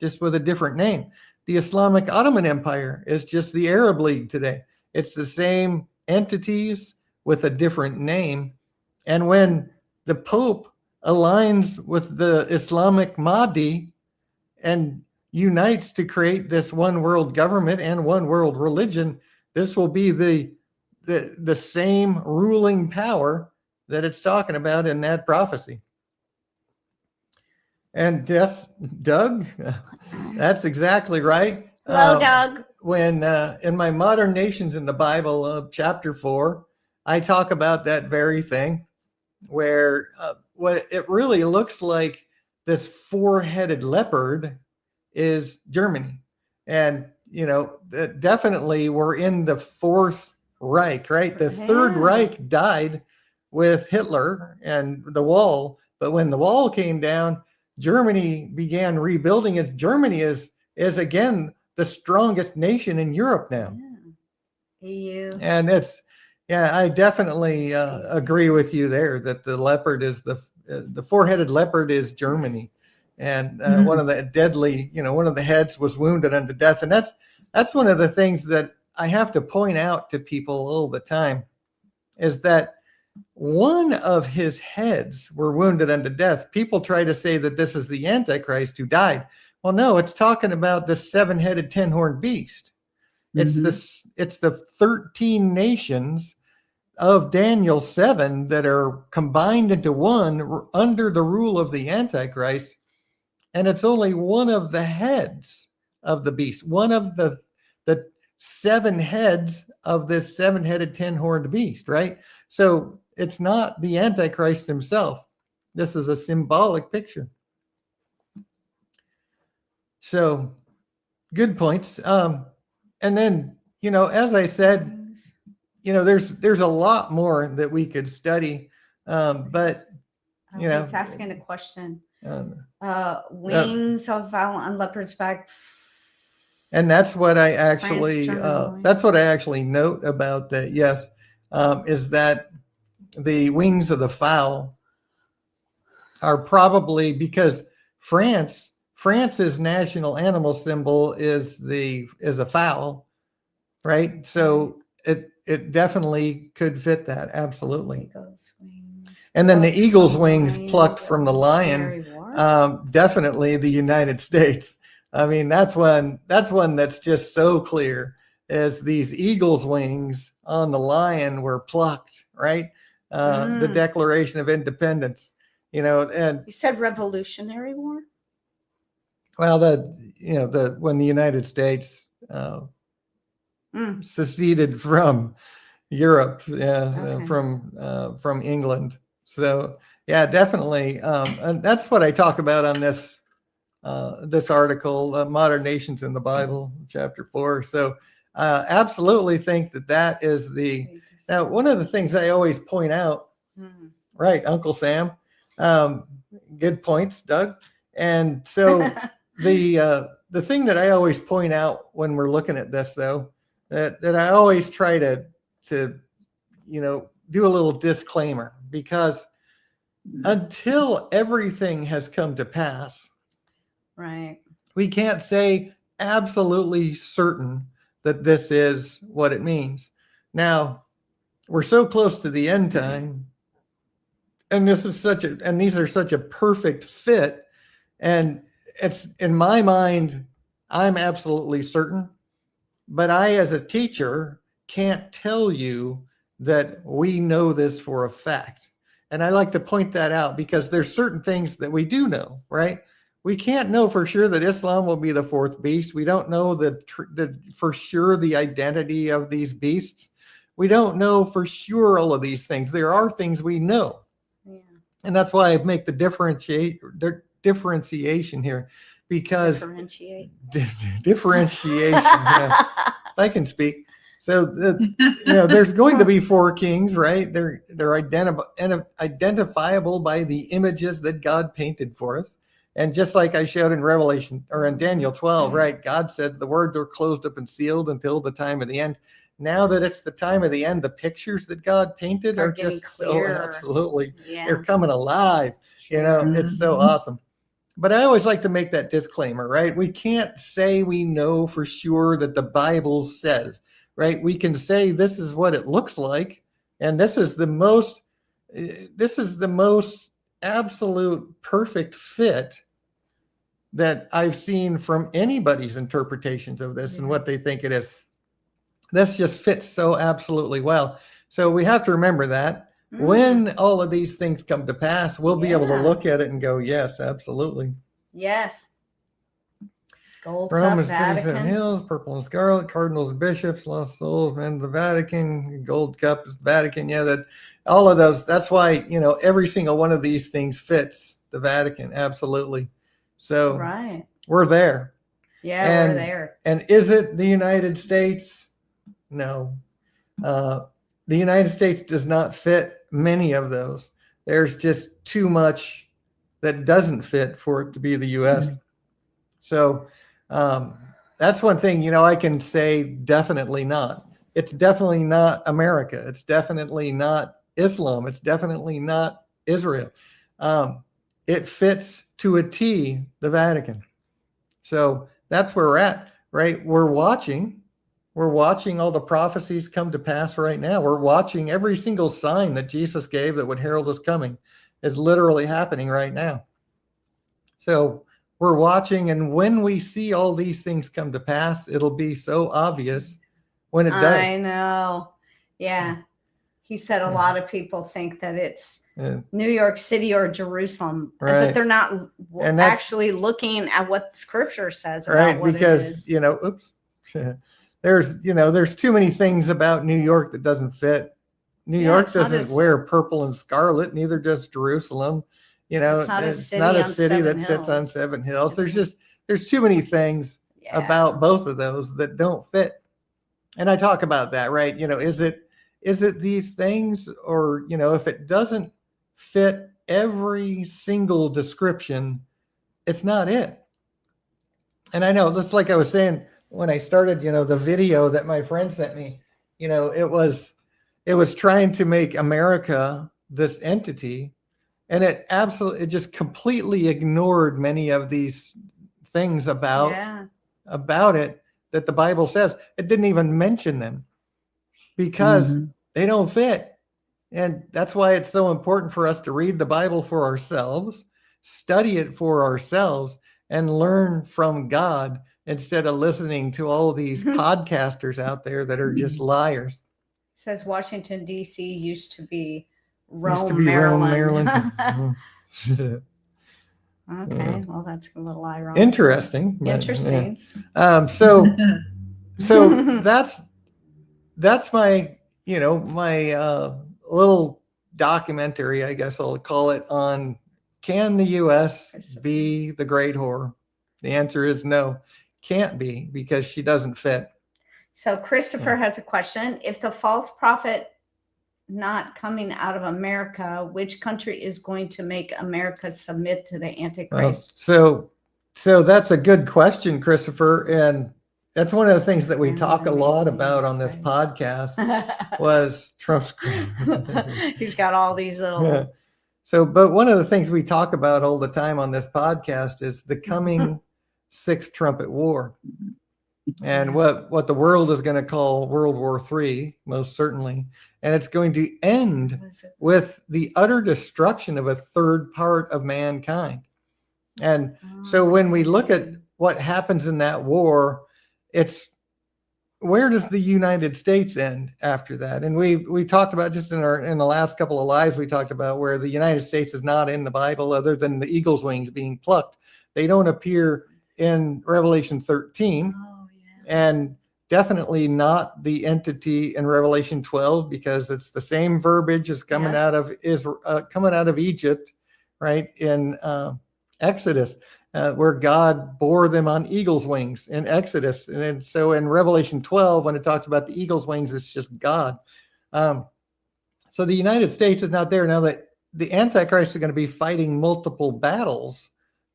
just with a different name. The Islamic Ottoman Empire is just the Arab League today. It's the same entities with a different name. And when the Pope aligns with the Islamic Mahdi and unites to create this one world government and one world religion, this will be the same ruling power that it's talking about in that prophecy. And yes, Doug, that's exactly right. Hello, Doug. When in my Modern Nations in the Bible, chapter 4, I talk about that very thing, where what it really looks like, this 4-headed leopard is Germany. And, definitely we're in the Fourth Reich, right? The Third Reich died with Hitler and the wall. But when the wall came down, Germany began rebuilding it. Germany is again the strongest nation in Europe now. EU. And I definitely agree with you there that the leopard is the 4-headed leopard is Germany. And one of the deadly, one of the heads was wounded unto death. And that's one of the things that I have to point out to people all the time, is that one of his heads were wounded unto death. People try to say that this is the Antichrist who died. Well, no, it's talking about the 7-headed 10-horned beast. It's the 13 nations of Daniel 7 that are combined into one under the rule of the Antichrist. And it's only one of the heads of the beast, one of the 7 heads of this 7-headed 10-horned beast, right? So it's not the Antichrist himself. This is a symbolic picture. So good points. And then, as I said, there's a lot more that we could study. But, He's asking a question. Wings of owl on leopard's back. And that's what I actually note about that. Yes. Is that the wings of the fowl are probably, because France's national animal symbol is a fowl, right? So it definitely could fit that. Absolutely. And then the eagle's wings plucked from the lion, definitely the United States. I mean, that's one that's just so clear, as these eagle's wings on the lion were plucked, right? The Declaration of Independence, and you said Revolutionary War. Well, when the United States seceded from Europe, from England. So yeah, definitely, and that's what I talk about on this article, Modern Nations in the Bible, chapter 4. So absolutely think that is now one of the things I always point out, right, Uncle Sam, good points, Doug. And so the thing that I always point out when we're looking at this, though, that I always try to do a little disclaimer, because until everything has come to pass, right, we can't say absolutely certain that this is what it means. Now, we're so close to the end time, and these are such a perfect fit. And it's, in my mind, I'm absolutely certain, but I, as a teacher, can't tell you that we know this for a fact. And I like to point that out because there's certain things that we do know, right? We can't know for sure that Islam will be the fourth beast. We don't know for sure the identity of these beasts. We don't know for sure all of these things. There are things we know. Yeah. And that's why I make the differentiation here, because differentiation. Yeah, if I can speak. So there's going to be four kings, right? They're identifiable by the images that God painted for us. And just like I showed in Revelation, or in Daniel 12, right? God said the words are closed up and sealed until the time of the end. Now that it's the time of the end, the pictures that God painted are just clearer. So absolutely, they're coming alive. It's so awesome. But I always like to make that disclaimer, right? We can't say we know for sure that the Bible says, right? We can say this is what it looks like, and this is the most absolute perfect fit that I've seen from anybody's interpretations of this and what they think it is. This just fits so absolutely well. So we have to remember that when all of these things come to pass, we'll be able to look at it and go, yes, absolutely. Yes. Gold Rome cup, Vatican. Hills, purple and scarlet, cardinals and bishops, lost souls, men of the Vatican, gold cup is Vatican. Yeah, that all of those. That's why, every single one of these things fits the Vatican. Absolutely. So we're there. Yeah, we're there. And is it the United States? No. The United States does not fit many of those. There's just too much that doesn't fit for it to be the U.S. So that's one thing, I can say definitely not. It's definitely not America. It's definitely not Islam. It's definitely not Israel. It fits to a T the Vatican. So that's where we're at, right? We're watching all the prophecies come to pass right now. We're watching every single sign that Jesus gave that would herald us coming is literally happening right now. So we're watching, and when we see all these things come to pass, it'll be so obvious when it does. I know. Yeah. He said a lot of people think that it's New York City or Jerusalem, but they're not actually looking at what Scripture says about what because, it is. there's too many things about New York that doesn't fit. New York doesn't wear purple and scarlet, neither does Jerusalem. It's not a city that sits on 7 hills. There's too many things about both of those that don't fit. And I talk about that, right? Is it these things, or, if it doesn't fit every single description, it's not it. And I know, just like I was saying, when I started, the video that my friend sent me, it was trying to make America this entity, and it just completely ignored many of these things about it that the Bible says. It didn't even mention them because they don't fit. And that's why it's so important for us to read the Bible for ourselves, study it for ourselves, and learn from God instead of listening to all these podcasters out there that are just liars. It says Washington, D.C. used to be Rome, Maryland. Okay, well, that's a little ironic. Interesting. Interesting. So that's my, my little documentary, I guess I'll call it, on can the U.S. be the great whore? The answer is no, can't be, because she doesn't fit. So Christopher has a question. If the false prophet not coming out of America, which country is going to make America submit to the Antichrist? So that's a good question, Christopher. And that's one of the things that we talk a lot about on this podcast was Trump's. He's got all these little. But one of the things we talk about all the time on this podcast is the coming sixth trumpet war. and what the world is going to call World War III, most certainly. And it's going to end with the utter destruction of a third part of mankind. And so when we look at what happens in that war, it's where does the United States end after that? And we talked about just in the last couple of lives, we talked about where the United States is not in the Bible other than the eagle's wings being plucked. They don't appear in Revelation 13. And definitely not the entity in Revelation 12, because it's the same verbiage as coming out of coming out of Egypt, right? In Exodus, where God bore them on eagle's wings in Exodus. And so in Revelation 12, when it talks about the eagle's wings, it's just God. So the United States is not there. Now that the Antichrist is going to be fighting multiple battles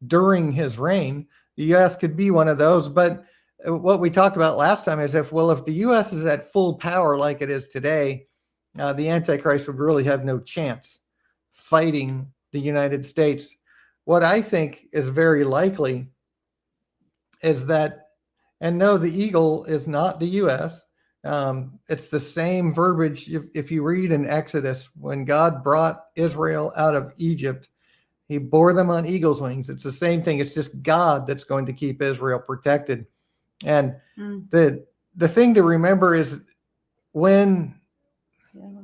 during his reign, the U.S. could be one of those. But what we talked about last time is if the U.S. is at full power like it is today, the Antichrist would really have no chance fighting the United States. What I think is very likely is that, and no, the eagle is not the U.S. It's the same verbiage. If you read in Exodus, when God brought Israel out of Egypt, he bore them on eagle's wings. It's the same thing. It's just God that's going to keep Israel protected. And the thing to remember is now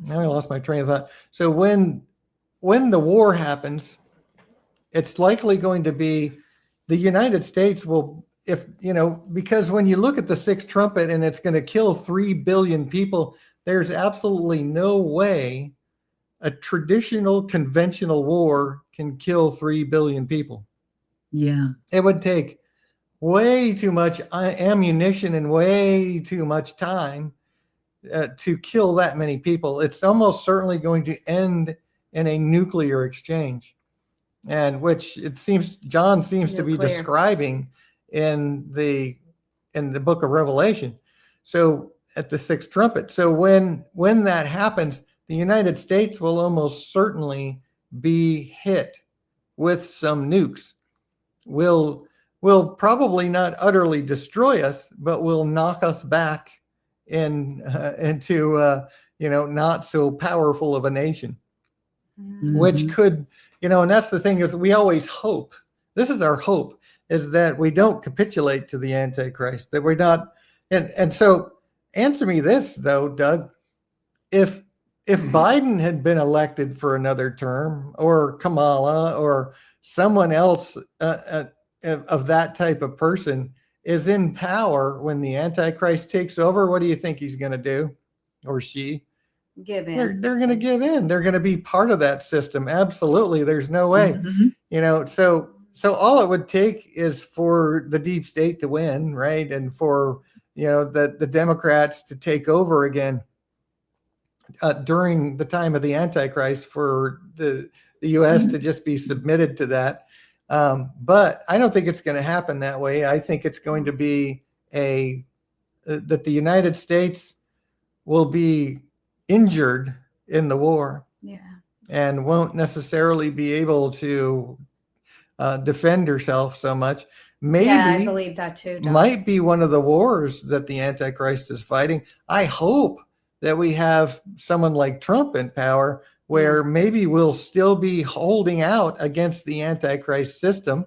I lost my train of thought. So when the war happens, it's likely going to be the United States will, because when you look at the sixth trumpet and it's going to kill 3 billion people, there's absolutely no way a traditional conventional war can kill 3 billion people. Yeah. It would take way too much ammunition and way too much time to kill that many people. It's almost certainly going to end in a nuclear exchange, and which it seems John seems to be describing in the book of Revelation. So at the sixth trumpet. So when that happens, the United States will almost certainly be hit with some nukes. Will probably not utterly destroy us, but will knock us back into not so powerful of a nation, which could, and that's the thing is we always hope. This is our hope, is that we don't capitulate to the Antichrist, that we're not. And so answer me this though, Doug, if Biden had been elected for another term, or Kamala or someone else of that type of person is in power when the Antichrist takes over, what do you think he's going to do, or she? Give in. They're going to give in. They're going to be part of that system. Absolutely. There's no way. So all it would take is for the deep state to win, right? And for, the Democrats to take over again during the time of the Antichrist, for the U.S. to just be submitted to that. But I don't think it's going to happen that way. I think it's going to be that the United States will be injured in the war, and won't necessarily be able to defend herself so much. Maybe I believe that too, Doc. Might be one of the wars that the Antichrist is fighting. I hope that we have someone like Trump in power, where maybe we'll still be holding out against the Antichrist system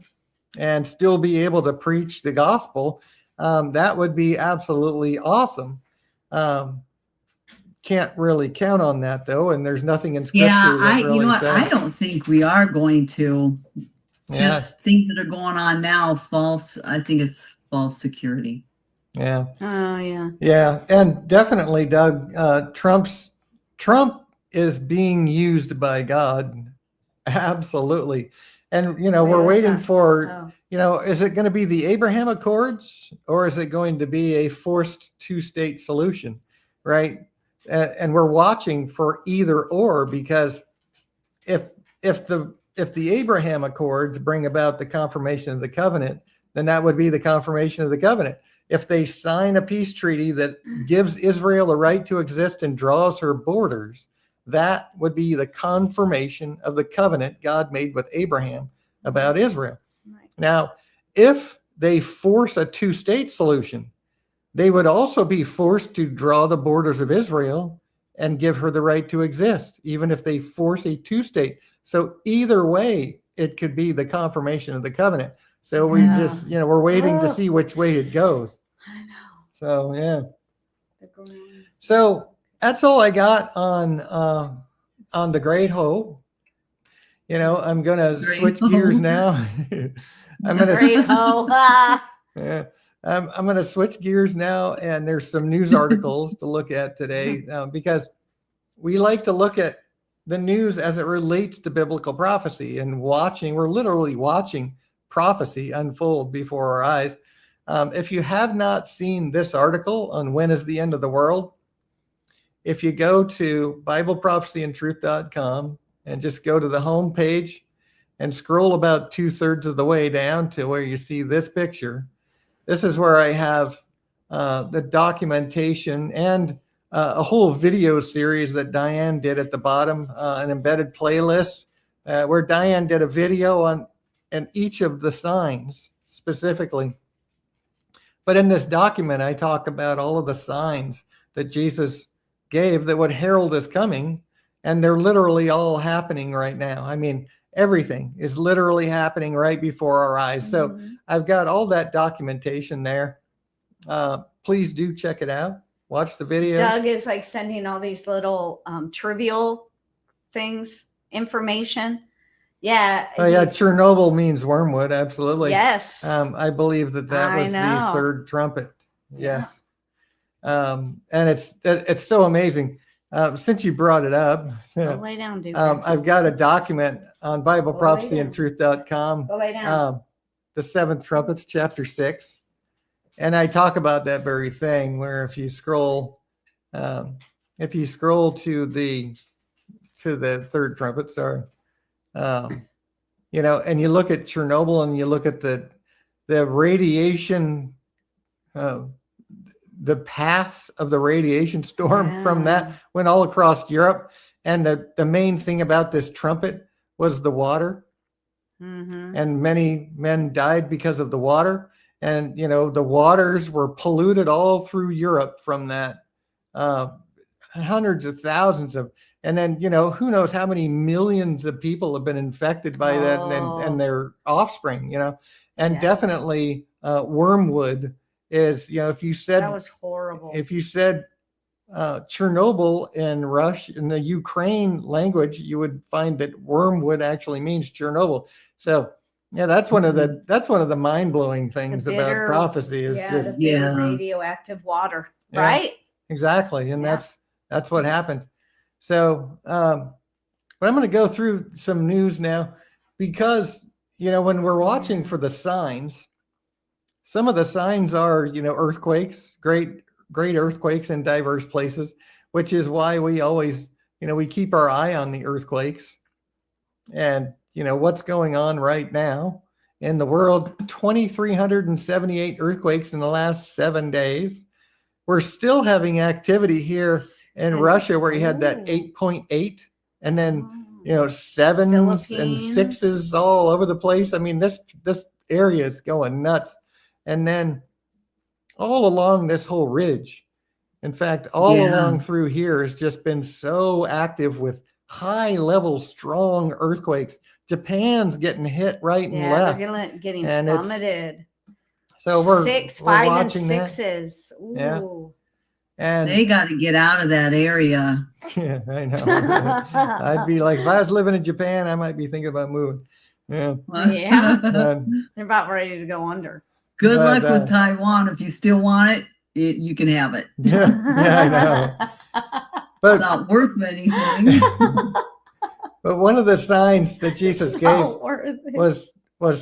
and still be able to preach the gospel. That would be absolutely awesome. Can't really count on that though, and there's nothing in scripture. I don't think we are going to. Just things that are going on now, false. I think it's false security. Yeah. Oh yeah. Yeah, and definitely, Doug. Trump is being used by God. Absolutely. And, we're waiting for, is it going to be the Abraham Accords, or is it going to be a forced two-state solution? Right. And we're watching for either or, because if the Abraham Accords bring about the confirmation of the covenant, then that would be the confirmation of the covenant. If they sign a peace treaty that gives Israel a right to exist and draws her borders, that would be the confirmation of the covenant God made with Abraham about Israel. Right. Now, if they force a two-state solution, they would also be forced to draw the borders of Israel and give her the right to exist, even if they force a two-state. So either way, it could be the confirmation of the covenant. So we just, we're waiting to see which way it goes. I know. So, yeah. So that's all I got on the Great Hoe. I'm going to switch gears now. I'm going to Great Hoe. Yeah. I'm going to switch gears now, and there's some news articles to look at today because we like to look at the news as it relates to biblical prophecy and we're literally watching prophecy unfold before our eyes. If you have not seen this article on when is the end of the world, if you go to BibleProphecyandTruth.com and just go to the home page and scroll about 2/3 of the way down to where you see this picture, this is where I have the documentation and a whole video series that Diane did at the bottom, an embedded playlist where Diane did a video on each of the signs specifically. But in this document, I talk about all of the signs that Jesus gave that would herald his coming, and they're literally all happening right now. I mean, everything is literally happening right before our eyes. So I've got all that documentation there. Please do check it out. Watch the videos. Doug is like sending all these little trivial things, information. Yeah. Oh, yeah. Chernobyl means wormwood. Absolutely. Yes. I believe that was the third trumpet. Yes. And it's so amazing. Since you brought it up, go lay down, dude. I've got a document on BibleProphecyandTruth.com. Go lay down. The seventh trumpets, chapter 6. And I talk about that very thing where if you scroll to the third trumpet, and you look at Chernobyl and you look at the radiation, the path of the radiation storm from that went all across Europe. And the main thing about this trumpet was the water. And many men died because of the water. And, the waters were polluted all through Europe from that, hundreds of thousands of, and then, who knows how many millions of people have been infected by that and their offspring, and definitely wormwood is, if you said, that was horrible. If you said Chernobyl in the Ukraine language, you would find that wormwood actually means Chernobyl. So, yeah, that's one of the mind-blowing things about prophecy is just the radioactive water, right? Exactly, and that's what happened. So, but I'm going to go through some news now because when we're watching for the signs, some of the signs are earthquakes, great earthquakes in diverse places, which is why we always we keep our eye on the earthquakes and. What's going on right now in the world, 2,378 earthquakes in the last 7 days. We're still having activity here in Russia where you had that 8.8 and then, 7s and 6s all over the place. I mean, this area is going nuts. And then all along this whole ridge, in fact, all along through here has just been so active with high level, strong earthquakes. Japan's getting hit right and left. They're getting plummeted. So we're 5 and 6s. Ooh. Yeah. And they got to get out of that area. Yeah, I know. I'd be like, if I was living in Japan, I might be thinking about moving. Yeah. They're about ready to go under. Good luck with Taiwan. If you still want it, you can have it. Yeah, I know. But not worth anything. But one of the signs that Jesus gave was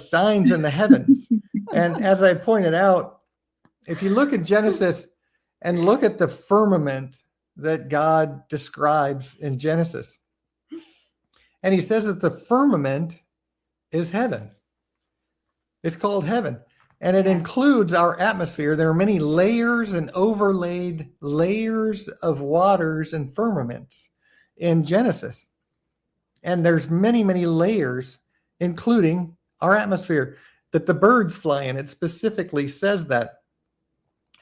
signs in the heavens. And as I pointed out, if you look at Genesis and look at the firmament that God describes in Genesis, and he says that the firmament is heaven. It's called heaven. And it includes our atmosphere. There are many layers and overlaid layers of waters and firmaments in Genesis. And there's many, many layers, including our atmosphere, that the birds fly in. It specifically says that.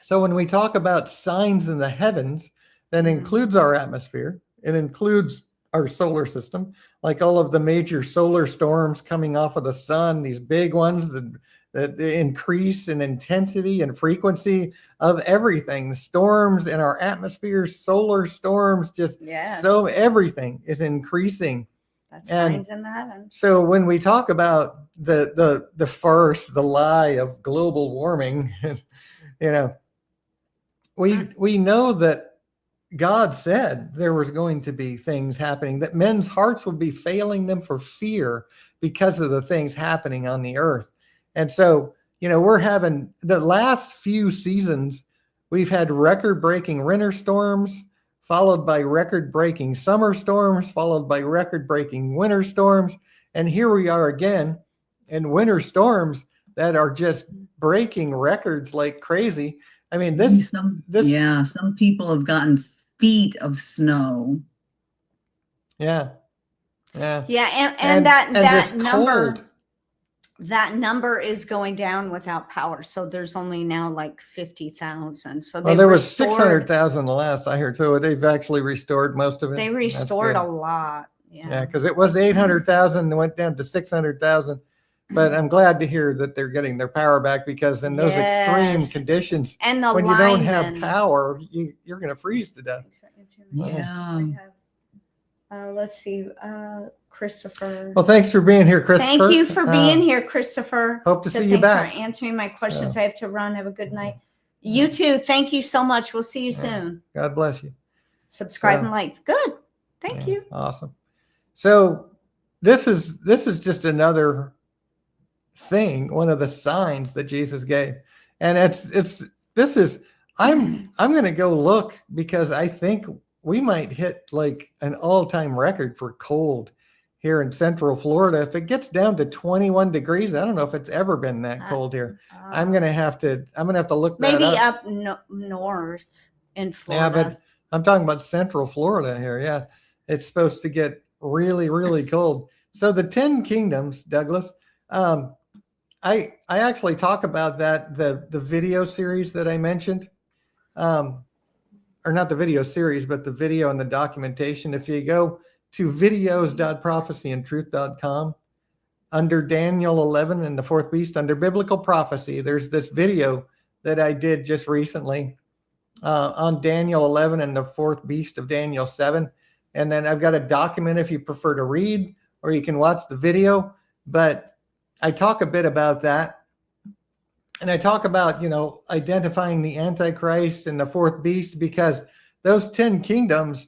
So when we talk about signs in the heavens, that includes our atmosphere. It includes our solar system, like all of the major solar storms coming off of the sun, these big ones that increase in intensity and frequency of everything. The storms in our atmosphere, solar storms, just so everything is increasing. That's signs in the heavens. So when we talk about the farce, the lie of global warming, you know, we know that God said there was going to be things happening, that men's hearts would be failing them for fear because of the things happening on the earth. And so, you know, we're having the last few seasons, we've had record-breaking winter storms, followed by record-breaking summer storms, followed by record-breaking winter storms. And here we are again in winter storms that are just breaking records like crazy. I mean, some people have gotten feet of snow. And that number cold. That number is going down without power. So there's only now like 50,000. So there was 600,000 the last I heard. So they've actually restored most of it. They restored a lot. Yeah, because it was 800,000 and went down to 600,000. But I'm glad to hear that they're getting their power back, because in those extreme conditions, and when you don't have power, you're going to freeze to death. Yeah. Let's see. Christopher. Well, thanks for being here, Christopher. Thank you for being here, Christopher. Hope to see you back. Thanks for answering my questions. I have to run. Have a good night. You too. Thank you so much. We'll see you soon. God bless you. Subscribe and like. Good. Thank you. Awesome. So this is just another thing, one of the signs that Jesus gave. And I'm going to go look, because I think we might hit like an all-time record for cold here in Central Florida. If it gets down to 21 degrees, I don't know if it's ever been that cold here. I'm going to have to look that up. Maybe up north in Florida. Yeah, but I'm talking about Central Florida here. Yeah. It's supposed to get really, really cold. So the 10 kingdoms, Douglas, I actually talk about that, the video series that I mentioned, or not the video series, but the video and the documentation. If you go to videos.prophecyandtruth.com, under Daniel 11 and the fourth beast, under biblical prophecy, there's this video that I did just recently on Daniel 11 and the fourth beast of Daniel 7. And then I've got a document if you prefer to read, or you can watch the video. But I talk a bit about that. And I talk about, identifying the Antichrist and the fourth beast, because those 10 kingdoms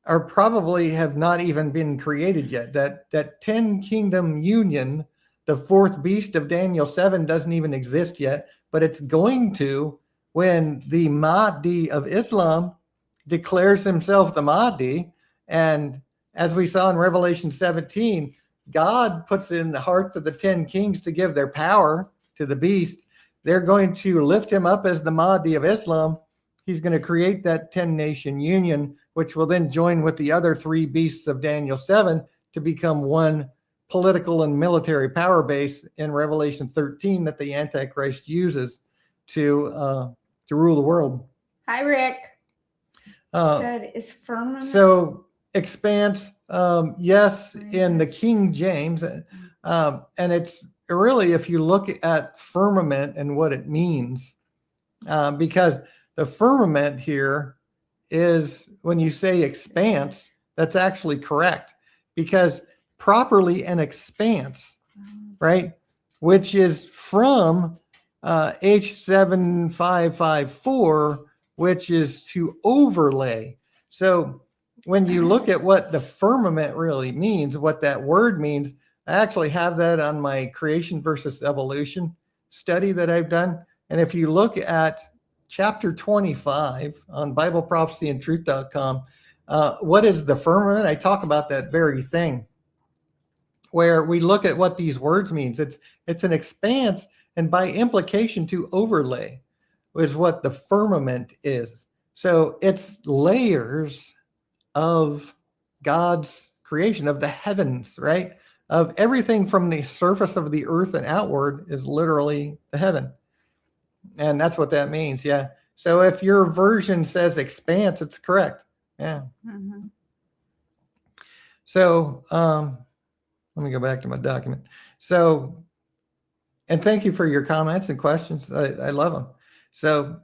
are probably have not even been created yet. That 10 kingdom union, the fourth beast of Daniel 7, doesn't even exist yet, but it's going to when the Mahdi of Islam declares himself the Mahdi. And as we saw in Revelation 17, God puts it in the hearts of the 10 kings to give their power to the beast. They're going to lift him up as the Mahdi of Islam. He's going to create that 10-nation union, which will then join with the other 3 beasts of Daniel 7 to become one political and military power base in Revelation 13 that the Antichrist uses to rule the world. Hi, Rick. Said is firmament. So expanse, yes, in the King James, and it's really, if you look at firmament and what it means, because the firmament here is, when you say expanse, that's actually correct, because properly an expanse, right, which is from H7554, which is to overlay. So when you look at what the firmament really means, what that word means, I actually have that on my creation versus evolution study that I've done. And if you look at chapter 25 on BibleProphecyandTruth.com, what is the firmament? I talk about that very thing, where we look at what these words means. It's an expanse, and by implication to overlay is what the firmament is. So it's layers of God's creation, of the heavens, right? Of everything from the surface of the earth and outward is literally the heaven. And that's what that means. Yeah. So if your version says expanse, it's correct. Yeah. Mhm. So let me go back to my document. So, and thank you for your comments and questions. I love them. So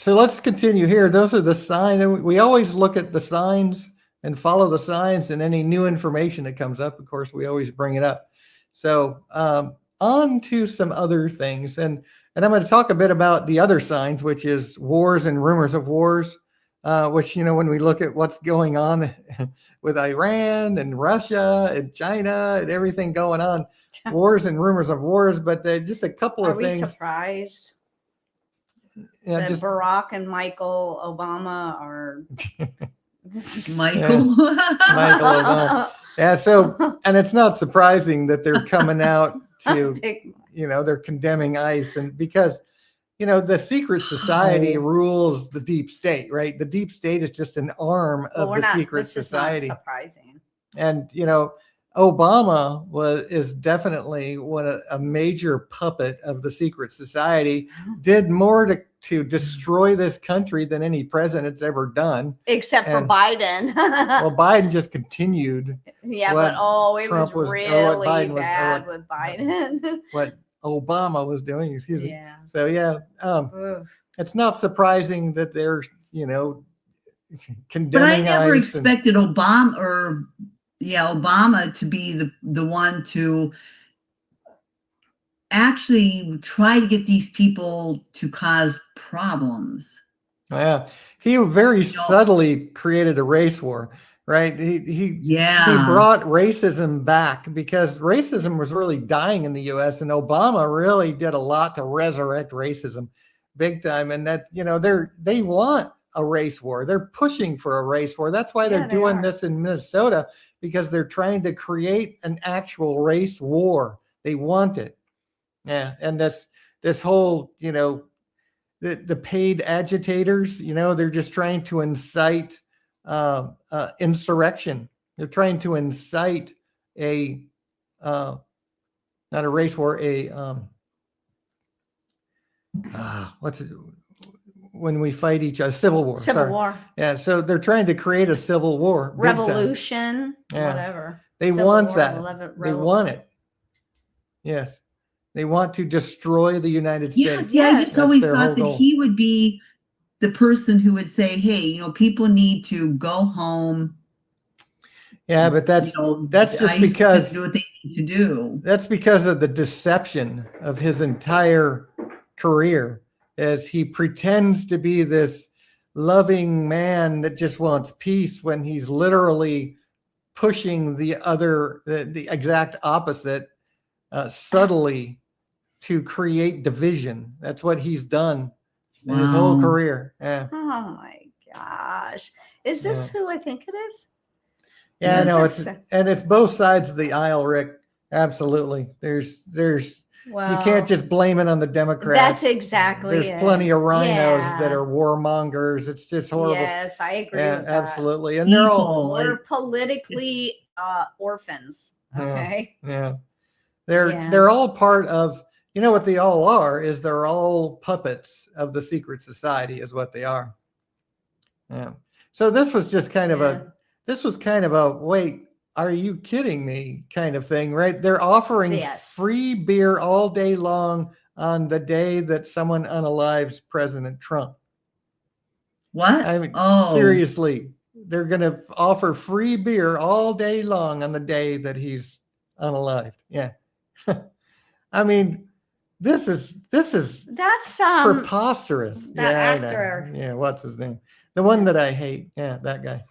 let's continue here. Those are the signs. We always look at the signs and follow the signs, and any new information that comes up, of course, we always bring it up. So on to some other things. And I'm going to talk a bit about the other signs, which is wars and rumors of wars, which, when we look at what's going on with Iran and Russia and China and everything going on, wars and rumors of wars, but just a couple of things. Are we surprised that Barack and Michael Obama are... Michael Obama. Yeah. So, and it's not surprising that they're coming out to, they're condemning ICE, and because, the secret society rules the deep state, right? The deep state is just an arm of the secret society. Not surprising. And, Obama is definitely a major puppet of the secret society, did more to destroy this country than any president's ever done. Except for Biden. Well, Biden just continued. Yeah, but it was really bad with Biden. What Obama was doing, excuse me. Yeah. So, it's not surprising that they're, condemning. But I never ICE expected Obama to be the one to actually try to get these people to cause problems. Yeah, he very subtly created a race war, right? He brought racism back, because racism was really dying in the U.S. and Obama really did a lot to resurrect racism big time. And that, they want a race war. They're pushing for a race war. That's why they're doing this in Minnesota, because they're trying to create an actual race war. They want it. Yeah. And this whole, the paid agitators, they're just trying to incite insurrection. They're trying to incite not a race war, what's it? When we fight each other, civil war. Civil war. Yeah. So they're trying to create a civil war. Revolution. Whatever. They want that. They want it. Yes. They want to destroy the United States. Yeah, I just always thought that he would be the person who would say, hey, people need to go home. Yeah, but that's just because do what they need to do. That's because of the deception of his entire career, as he pretends to be this loving man that just wants peace, when he's literally pushing the exact opposite, subtly, to create division. That's what he's done in his whole career. Yeah. Oh my gosh. Is this who I think it is? Yeah, no, it's both sides of the aisle, Rick. Absolutely. There's you can't just blame it on the Democrats. That's exactly it. There's plenty of rhinos that are warmongers. It's just horrible. Yes, I agree with that. Absolutely. And they're all politically orphans. Okay. Yeah. They're all part of, what they all are is they're all puppets of the secret society is what they are. Yeah. So this was just kind of a wait, are you kidding me kind of thing, right? They're offering free beer all day long on the day that someone unalives President Trump. What? I mean, seriously, they're going to offer free beer all day long on the day that he's unalived. Yeah. I mean, this is that's preposterous. That actor. Yeah, what's his name? The one that I hate. Yeah, that guy.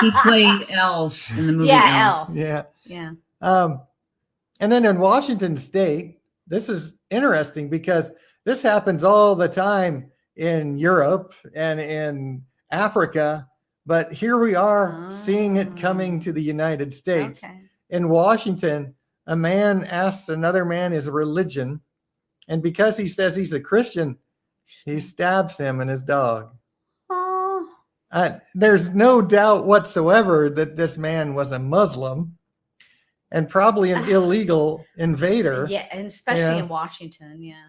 He played Elf in the movie. Elf. Yeah. Yeah. And then in Washington State, this is interesting because this happens all the time in Europe and in Africa, but here we are seeing it coming to the United States. Okay. In Washington, a man asks another man his religion, and because he says he's a Christian, he stabs him and his dog. There's no doubt whatsoever that this man was a Muslim and probably an illegal invader. Yeah, and especially in Washington. Yeah.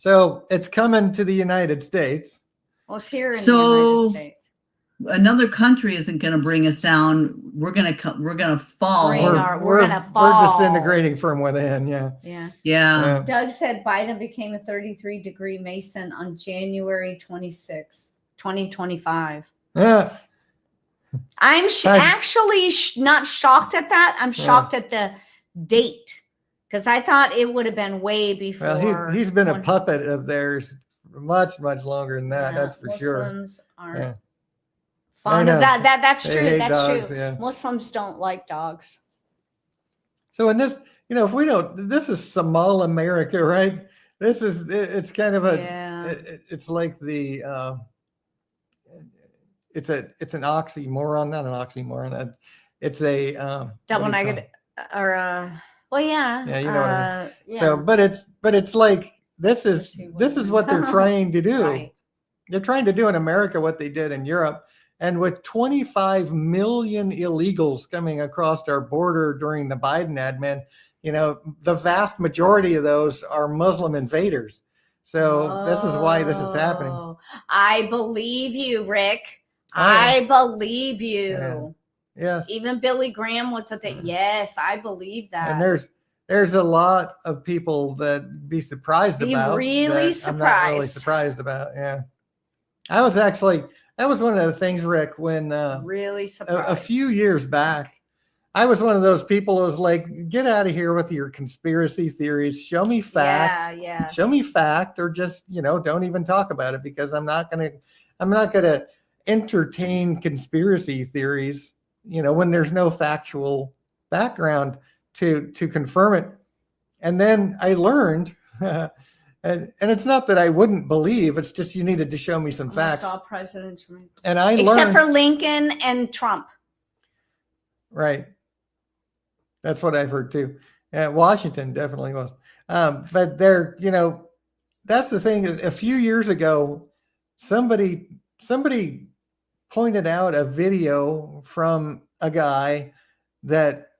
So it's coming to the United States. Well, it's here in the So- United States. Another country isn't going to bring us down. We're going to fall. Bring our- We're gonna fall. We're disintegrating from within. Yeah. Yeah. Yeah. Doug said Biden became a 33-degree Mason on January 26th, 2025. Yeah. I'm I- actually not shocked at that. I'm shocked at the date because I thought it would have been way before. Well, he's been a 20 puppet of theirs much longer than that. Yeah, That's for sure. Muslims aren't Yeah. fond I of know. that. That's They true. hate That's dogs, true. yeah. Muslims don't like dogs. So in this, if we don't, this is Somal America, right? This is, it's kind of a, Yeah. it's like the, it's an oxymoron, not an oxymoron. It's a, Double what do you call negative or well, yeah. Yeah, you know what I mean. it? So, but it's like, this is what they're trying to do. Right. They're trying to do in America what they did in Europe. And with 25 million illegals coming across our border during the Biden admin, the vast majority of those are Muslim invaders. So this is why this is happening. Oh, I believe you, Rick. Oh, yeah. I believe you. Yeah. Yes. Even Billy Graham was with it. Yes, I believe that. And there's a lot of people that be surprised Be about. really that I'm not really surprised. surprised about. Yeah. That was one of the things, Rick, when really surprised. a few years back, I was one of those people who was like, get out of here with your conspiracy theories. Show me fact. Yeah. Show me fact, or just, don't even talk about it, because I'm not gonna entertain conspiracy theories, when there's no factual background to confirm it. And then I learned, and it's not that I wouldn't believe, it's just you needed to show me some Almost facts. all presidents, And I except learned, for Lincoln and Trump. right. That's what I've heard too. Washington definitely was. But that's the thing. A few years ago, somebody pointed out a video from a guy that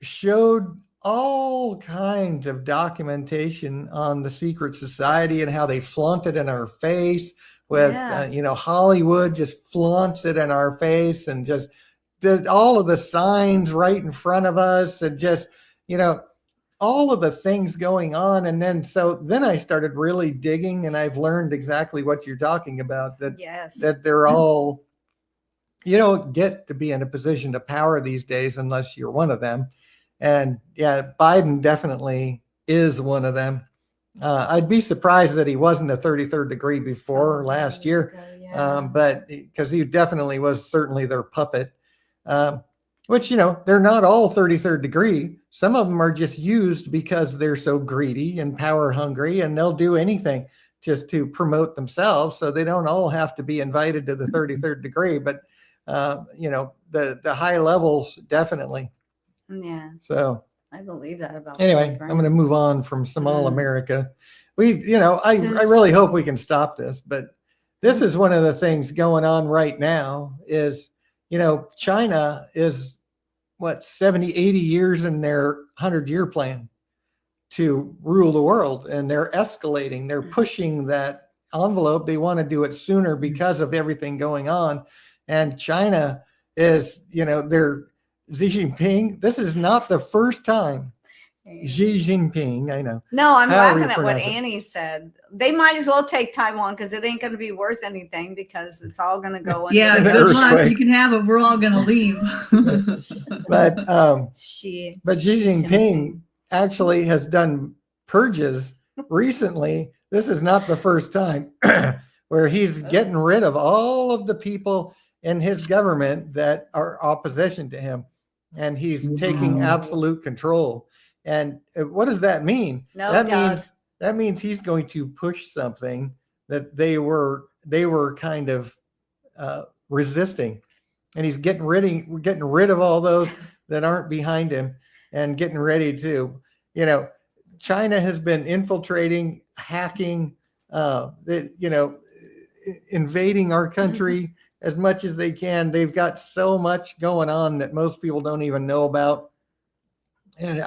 showed all kinds of documentation on the secret society and how they flaunt it in our face with, Hollywood just flaunts it in our face and just did all of the signs right in front of us and just, all of the things going on. And then I started really digging, and I've learned exactly what you're talking about, that they're all, you don't get to be in a position of power these days unless you're one of them. And yeah, Biden definitely is one of them. I'd be surprised that he wasn't a 33rd degree before last year, but because he definitely was certainly their puppet. Which, they're not all 33rd degree. Some of them are just used because they're so greedy and power hungry, and they'll do anything just to promote themselves. So they don't all have to be invited to the 33rd degree, but, the high levels, definitely. Yeah. So I believe that about anyway, Billy Graham. I'm going to move on from Somal America. I really hope we can stop this, but this is one of the things going on right now is, China is 70, 80 years in their 100-year plan to rule the world, and they're escalating. They're pushing that envelope. They want to do it sooner because of everything going on. And China is, they're Xi Jinping. This is not the first time. Xi Jinping, I know. No, I'm How do you laughing at what pronounce it? Annie said. They might as well take Taiwan because it ain't going to be worth anything because it's all going to go into Yeah, the good luck. Earthquake. You can have it. We're all going to leave. But Xi Xi Jinping actually has done purges recently. This is not the first time where he's getting rid of all of the people in his government that are opposition to him, and he's taking absolute control. And what does that mean? No, that means he's going to push something that they were kind of resisting, and he's getting rid of all those that aren't behind him, and getting ready to, China has been infiltrating, hacking, invading our country as much as they can. They've got so much going on that most people don't even know about. And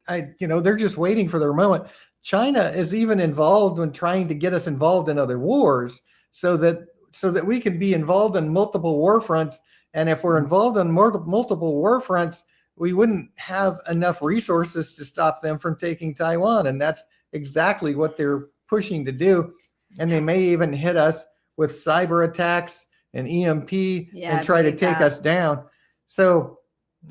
they're just waiting for their moment. China is even involved when trying to get us involved in other wars so that we can be involved in multiple war fronts. And if we're involved in multiple war fronts, we wouldn't have enough resources to stop them from taking Taiwan. And that's exactly what they're pushing to do. And they may even hit us with cyber attacks and EMP and try to take us down. So,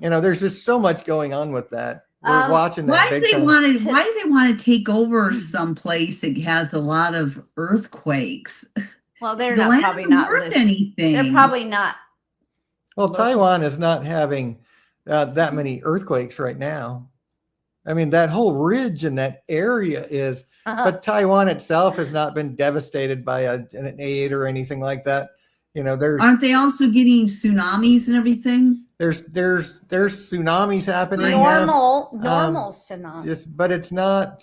there's just so much going on with that. We're watching that. Why do they want to take over someplace that has a lot of earthquakes? Well, they're probably not worth anything. They're probably not. Well, Taiwan is not having that many earthquakes right now. I mean, that whole ridge in that area is, but Taiwan itself has not been devastated by an 8 or anything like that. Aren't they also getting tsunamis and everything? There's tsunamis happening. Normal tsunamis. But it's not.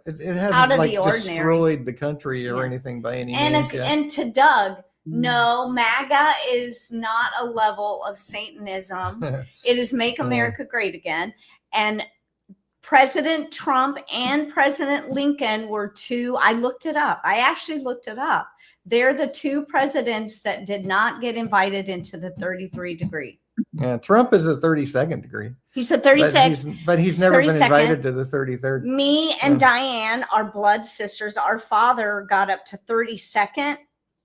It hasn't destroyed the country or anything by any means. And to Doug, no, MAGA is not a level of Satanism. It is Make America Great Again. And President Trump and President Lincoln were two. I looked it up. I actually looked it up. They're the two presidents that did not get invited into the 33 degree. Yeah, Trump is a 32nd degree. He's a 36. But he's never been invited to the 33rd. Me and Diane are blood sisters. Our father got up to 32nd,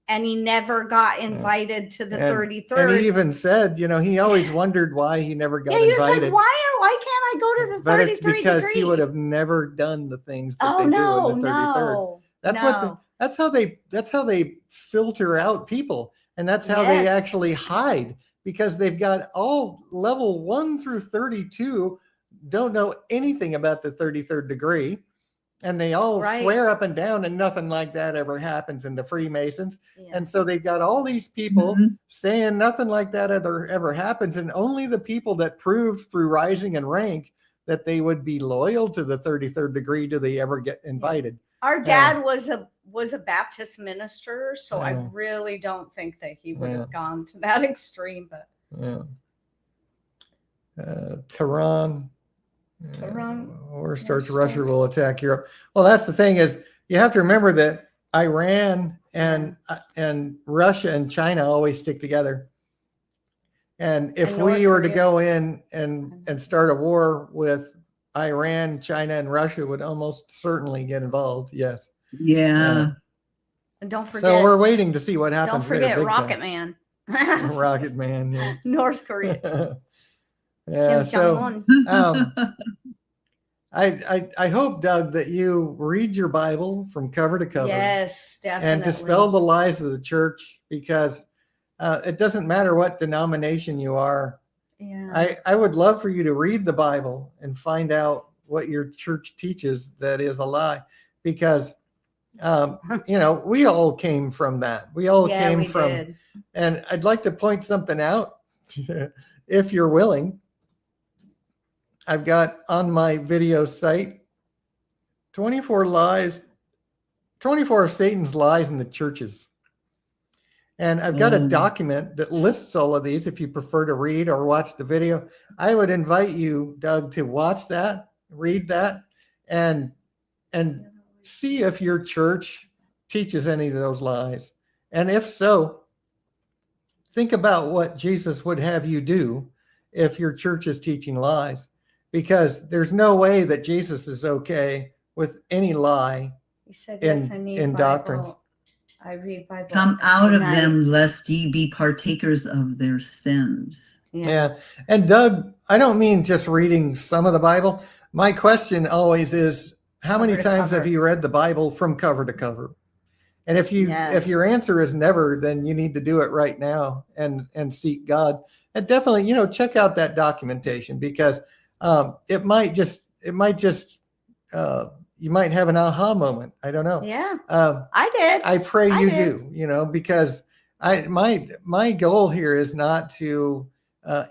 and he never got invited to the 33rd. And he even said, he always wondered why he never got invited. Yeah, he was like, why can't I go to the 33rd But it's because he would have never done the things that they do in the 33rd. That's how they filter out people, and that's how they actually hide, because they've got all level 1 through 32 don't know anything about the 33rd degree, and they all swear up and down, and nothing like that ever happens in the Freemasons. And so they've got all these people saying nothing like that ever happens, and only the people that proved through rising in rank that they would be loyal to the 33rd degree do they ever get invited. Our dad was a Baptist minister, so I really don't think that he would have gone to that extreme. But Tehran, war starts, Russia will attack Europe. Well, that's the thing, is you have to remember that Iran and Russia and China always stick together. And if we were to go in and start a war with Iran, China, and Russia, would almost certainly get involved. Yes. Yeah. And don't forget. So we're waiting to see what happens. Don't forget Rocket Man. Rocket Man. Yeah. North Korea. Yeah. So I hope, Doug, that you read your Bible from cover to cover. Yes, definitely. And dispel the lies of the church, because it doesn't matter what denomination you are. Yeah. I would love for you to read the Bible and find out what your church teaches that is a lie, because we all came from that. We all came from did. And I'd like to point something out if you're willing. I've got on my video site 24 of Satan's lies in the churches. And I've got a document that lists all of these. If you prefer to read or watch the video, I would invite you, Doug, to watch that, read that, and see if your church teaches any of those lies. And if so, think about what Jesus would have you do if your church is teaching lies, because there's no way that Jesus is okay with any lie in doctrines. I read Bible. Come out of them, lest ye be partakers of their sins. Yeah. And Doug, I don't mean just reading some of the Bible. My question always is, how many times have you read the Bible from cover to cover? And if your answer is never, then you need to do it right now and seek God. And definitely, check out that documentation, because it might just you might have an aha moment. I don't know. Yeah, I did. I pray you do, because my goal here is not to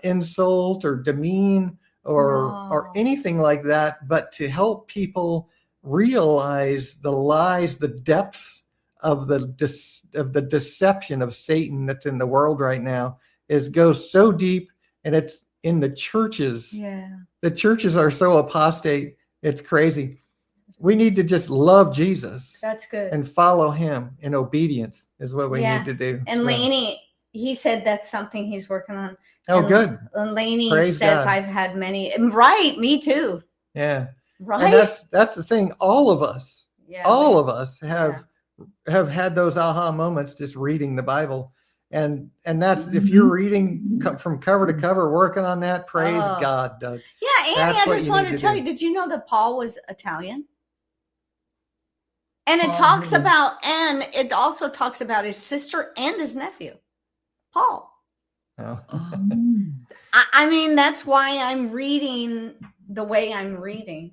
insult or demean or anything like that, but to help people realize the lies, the depths of the deception of Satan that's in the world right now goes so deep, and it's in the churches. Yeah. The churches are so apostate. It's crazy. we need to just love Jesus That's good. and follow him in obedience is what we need to do. And So- Laney, he said that's something he's working on. Oh, and, good. And Laney Praise says God. I've had many. And right, me too. Yeah. Right. And that's the thing. All of us have had those aha moments just reading the Bible. And that's, if you're reading from cover to cover, working on that, praise God, Doug. Yeah, Annie, That's I what just you wanted need to to tell do. you, did you know that Paul was Italian? And it Paul talks who? about, and it also talks about his sister and his nephew, Paul. Oh. I mean, that's why I'm reading the way I'm reading.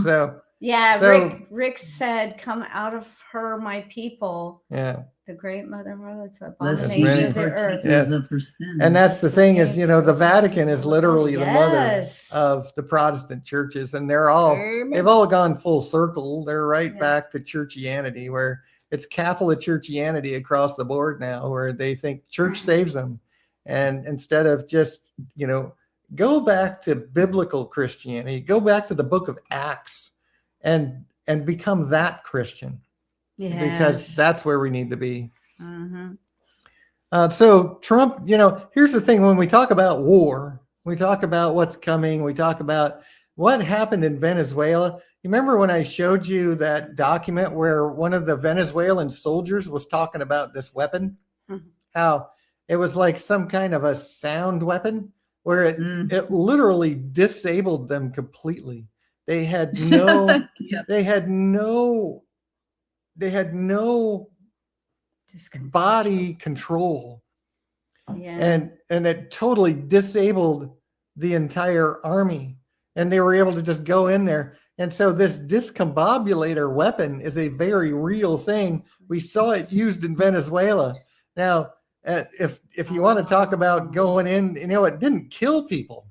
So, Yeah, So- Rick said, come out of her, my people, yeah. the great mother harlots, Lest That's ye abomination many. of the earth. Yeah. of her sin. And that's the thing is, the Vatican is literally the mother Yes. of the Protestant churches, and they've all gone full circle. They're right back to churchianity, where it's Catholic churchianity across the board now, where they think church saves them. And instead of just, go back to biblical Christianity, go back to the book of Acts and become that Christian, because that's where we need to be. Mhm. So Trump, here's the thing. When we talk about war, we talk about what's coming. We talk about what happened in Venezuela. You remember when I showed you that document where one of the Venezuelan soldiers was talking about this weapon, how it was like some kind of a sound weapon where it literally disabled them completely. They had no, they had no body control. Yeah. And it totally disabled the entire army, and they were able to just go in there. And so this discombobulator weapon is a very real thing. We saw it used in Venezuela. Now, if you want to talk about going in, it didn't kill people.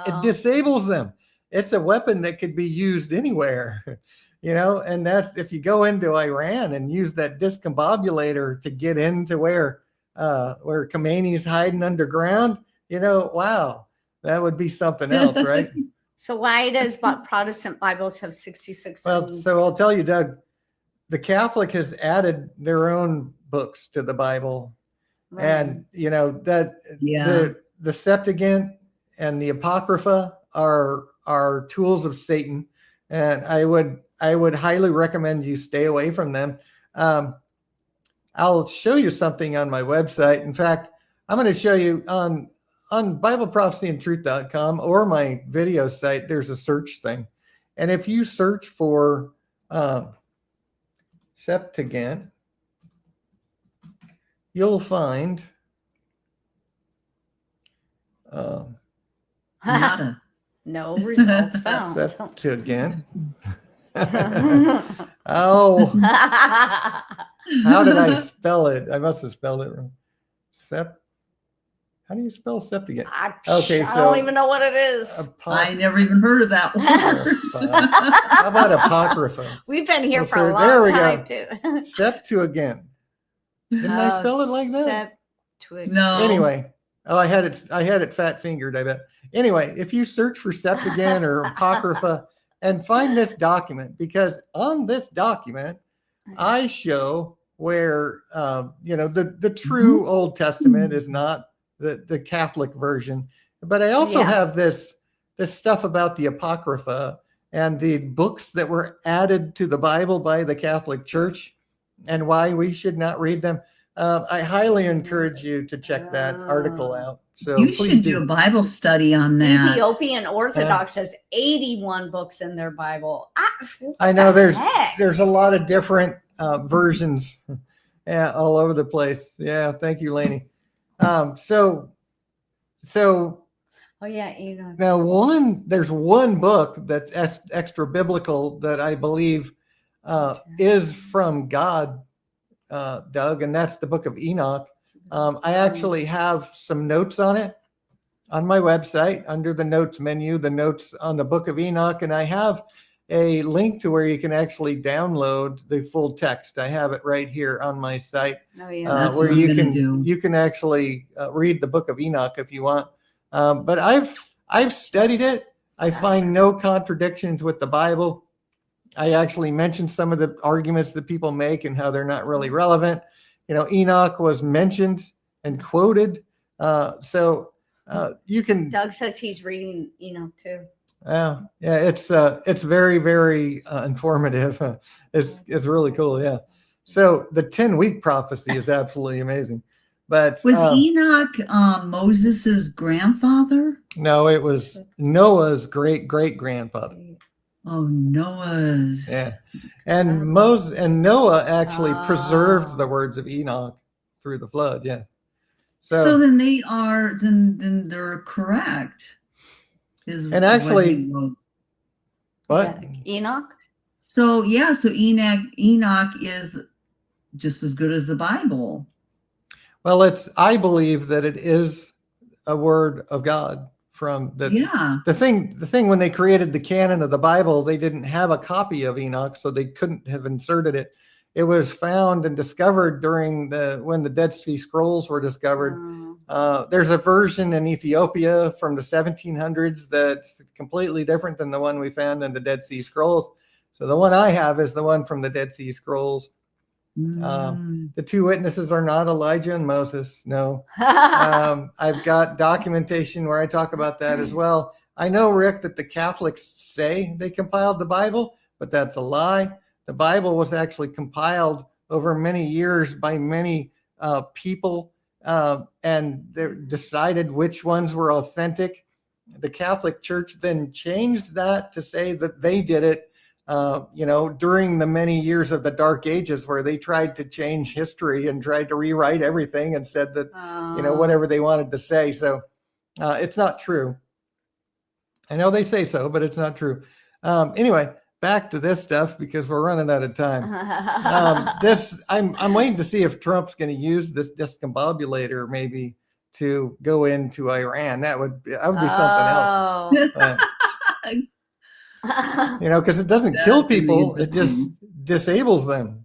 It disables them. It's a weapon that could be used anywhere, and that's, if you go into Iran and use that discombobulator to get into where Khomeini's hiding underground, wow, that would be something else, right? So why does Protestant Bibles have 66? Well, so I'll tell you, Doug, the Catholic has added their own books to the Bible. Right. And, the Septuagint and the Apocrypha are tools of Satan. And I would highly recommend you stay away from them. I'll show you something on my website. In fact, I'm going to show you on BibleProphecyandTruth.com or my video site, there's a search thing. And if you search for Septuagint, you'll find Nada. no results found. Septuagint. Oh, how did I spell it? I must have spelled it wrong. How do you spell Septuagint? Okay, I so don't even know what it is. I never even heard of that one. How about Apocrypha? We've been here Well, for a so there long we go. time too. Septuagint. Didn't I spell it like that? Septuagint. No. Anyway, I had it fat fingered, I bet. Anyway, if you search for Septuagint or Apocrypha and find this document, because on this document, I show where, the true Old Testament is not the Catholic version, but I also have this stuff about the Apocrypha and the books that were added to the Bible by the Catholic Church and why we should not read them. I highly encourage you to check that article out. So You please should do a Bible study on that. Ethiopian Orthodox has 81 books in their Bible. I know heck? there's a lot of different versions all over the place. Yeah, thank you, Lainey. So Oh yeah, Enoch. now there's one book that's extra biblical that I believe is from God, Doug, and that's the book of Enoch. I actually have some notes on it on my website under the notes menu, the notes on the book of Enoch, and I have a link to where you can actually download the full text. I have it right here on my site, Oh yeah. That's where what I'm you gonna can do. you can actually read the book of Enoch if you want. But I've studied it. I find no contradictions with the Bible. I actually mentioned some of the arguments that people make and how they're not really relevant. Enoch was mentioned and quoted. So you can. Doug says he's reading Enoch too. Yeah, it's very, very informative. It's really cool. Yeah. So the 10-week prophecy is absolutely amazing. But was Enoch Moses's grandfather? No, it was Noah's great-great-grandfather. Oh, Noah's. Yeah. And Noah actually preserved the words of Enoch through the flood. Yeah. So then then they're correct. And actually, what? Enoch? So Enoch is just as good as the Bible. Well, I believe that it is a word of God from the thing when they created the canon of the Bible, they didn't have a copy of Enoch, so they couldn't have inserted it. It was found and discovered when the Dead Sea Scrolls were discovered. There's a version in Ethiopia from the 1700s that's completely different than the one we found in the Dead Sea Scrolls. So the one I have is the one from the Dead Sea Scrolls. The two witnesses are not Elijah and Moses. No. I've got documentation where I talk about that as well. I know, Rick, that the Catholics say they compiled the Bible, but that's a lie. The Bible was actually compiled over many years by many people, and they decided which ones were authentic. The Catholic Church then changed that to say that they did it during the many years of the Dark Ages, where they tried to change history and tried to rewrite everything and said that, whatever they wanted to say. So it's not true. I know they say so, but it's not true. Anyway, back to this stuff because we're running out of time. I'm waiting to see if Trump's going to use this discombobulator maybe to go into Iran. That would be something else. Because it doesn't kill people, it just disables them.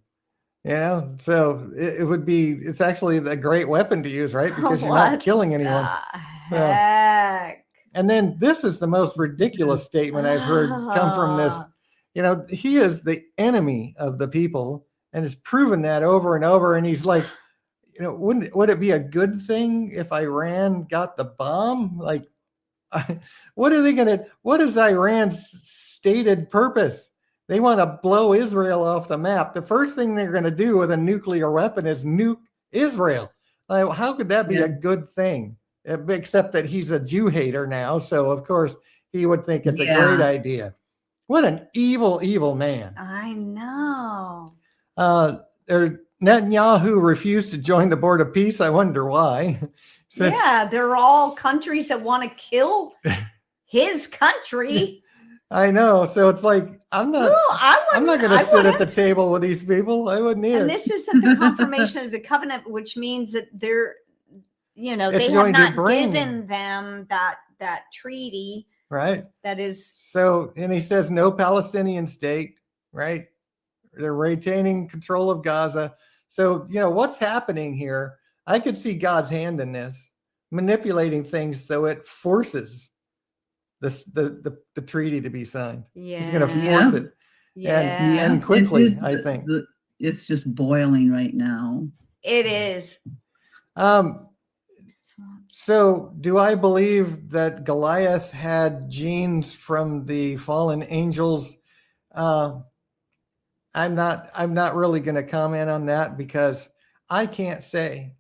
So it's actually a great weapon to use, right? Because you're not killing anyone. Heck. And then this is the most ridiculous statement I've heard come from this. He is the enemy of the people and has proven that over and over. And he's like, would it be a good thing if Iran got the bomb? Like, what is Iran's stated purpose? They want to blow Israel off the map. The first thing they're going to do with a nuclear weapon is nuke Israel. Like, how could that be a good thing? Except that he's a Jew hater now. So, of course, he would think it's a great idea. What an evil, evil man. I know. Netanyahu refused to join the Board of Peace. I wonder why. They're all countries that want to kill his country. I know. So it's like, I'm not going to sit at the table with these people. I wouldn't either. And this isn't the confirmation of the covenant, which means that they're, they have not given them that treaty. Right. That is. So, and he says no Palestinian state, right? They're retaining control of Gaza. So, what's happening here? I could see God's hand in this, manipulating things so it forces the treaty to be signed. Yeah. He's going to force it. Yeah. And quickly, I think. It's just boiling right now. It is. So do I believe that Goliath had genes from the fallen angels? I'm not really going to comment on that because I can't say.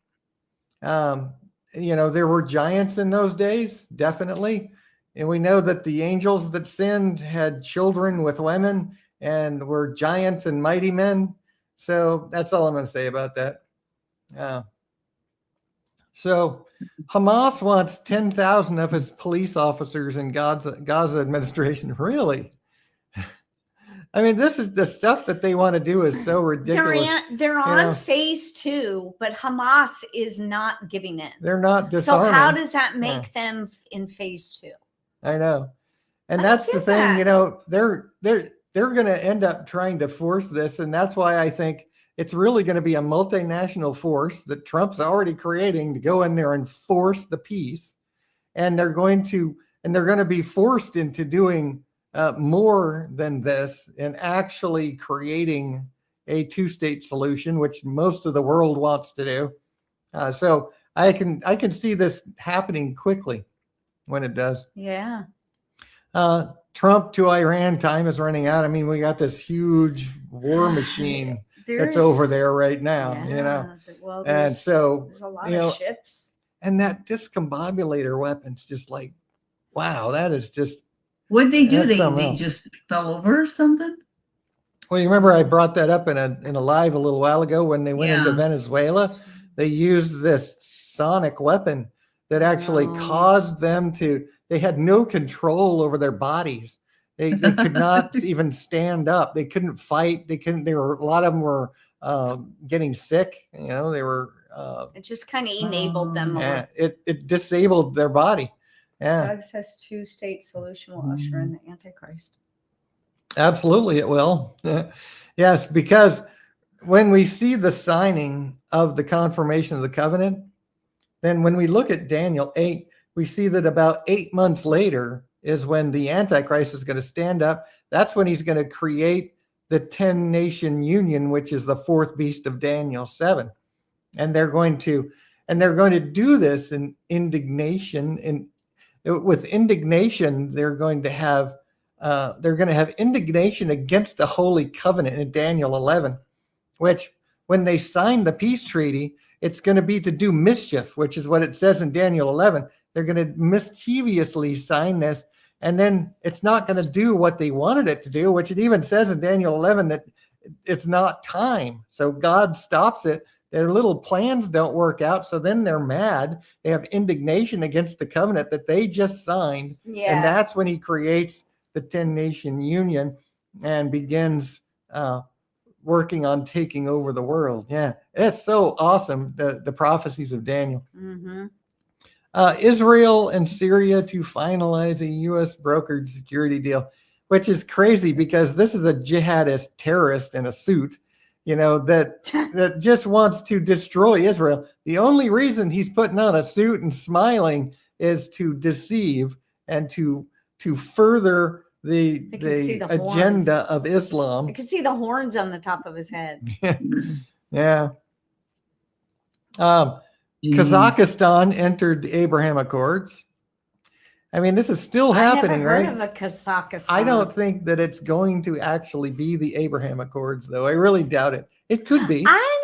There were giants in those days, definitely. And we know that the angels that sinned had children with women and were giants and mighty men. So that's all I'm going to say about that. So Hamas wants 10,000 of its police officers in Gaza administration. Really? I mean, this is the stuff that they want to do is so ridiculous. They're on phase 2, but Hamas is not giving in. They're not disarming. So how does that make them in phase 2? I know. And that's the thing, they're going to end up trying to force this. And that's why I think it's really going to be a multinational force that Trump's already creating to go in there and force the peace. And they're going to and they're going to be forced into doing more than this and actually creating a two-state solution, which most of the world wants to do. So I can see this happening quickly when it does. Yeah. Trump to Iran time is running out. I mean, we got this huge war machine that's over there right now, yeah, you know. Well, and so there's a lot of ships. And that discombobulator weapon's just like, wow, that is just. What'd they do? They just fell over or something? Well, you remember I brought that up in a live a little while ago when they went into Venezuela. They used this sonic weapon that actually caused them to. They had no control over their bodies. They could not even stand up. They couldn't fight. They couldn't. They were a lot of them were getting sick. You know, they were. It just kind of enabled them. Yeah, it disabled their body. Yeah. Doug says two-state solution will usher in the Antichrist. Absolutely, it will. Yes, because when we see the signing of the confirmation of the covenant, then when we look at Daniel 8, we see that about 8 months later is when the Antichrist is going to stand up. That's when he's going to create the 10-nation union, which is the fourth beast of Daniel 7. And they're going to do this in indignation. And with indignation, they're going to have indignation against the Holy Covenant in Daniel 11, which when they sign the peace treaty, it's going to be to do mischief, which is what it says in Daniel 11. They're going to mischievously sign this, and then it's not going to do what they wanted it to do, which it even says in Daniel 11 that it's not time. So God stops it. Their little plans don't work out. So then they're mad. They have indignation against the covenant that they just signed. Yeah. And that's when he creates the 10-nation union and begins working on taking over the world. Yeah, it's so awesome, the prophecies of Daniel. Mm-hmm. Israel and Syria to finalize a U.S. brokered security deal, which is crazy because this is a jihadist terrorist in a suit, you know, that just wants to destroy Israel. The only reason he's putting on a suit and smiling is to deceive and to further the agenda of Islam. I can see the horns on the top of his head. Yeah. Kazakhstan entered the Abraham Accords. I mean, this is still happening, right? I've never heard of a Kazakhstan. I don't think that it's going to actually be the Abraham Accords, though. I really doubt it. It could be. I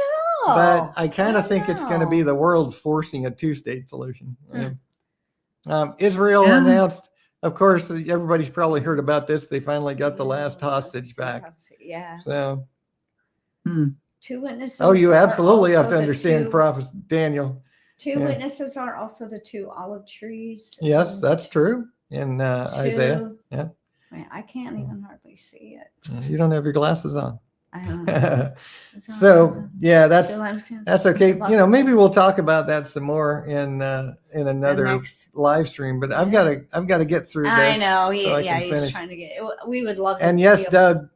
know. But I kind of think it's going to be the world forcing a two-state solution. Israel announced, of course, everybody's probably heard about this. They finally got the last hostage back. Yeah. So. Two witnesses. Oh, you absolutely have to understand prophecy, Daniel. Two witnesses are also the two olive trees. Yes, that's true. In Isaiah. Yeah. Man, I can't even hardly see it. You don't have your glasses on. I don't know. So yeah, that's okay. You know, maybe we'll talk about that some more in another live stream. But I've got to get through this. I know. He's trying to get. We would love. And yes, Doug.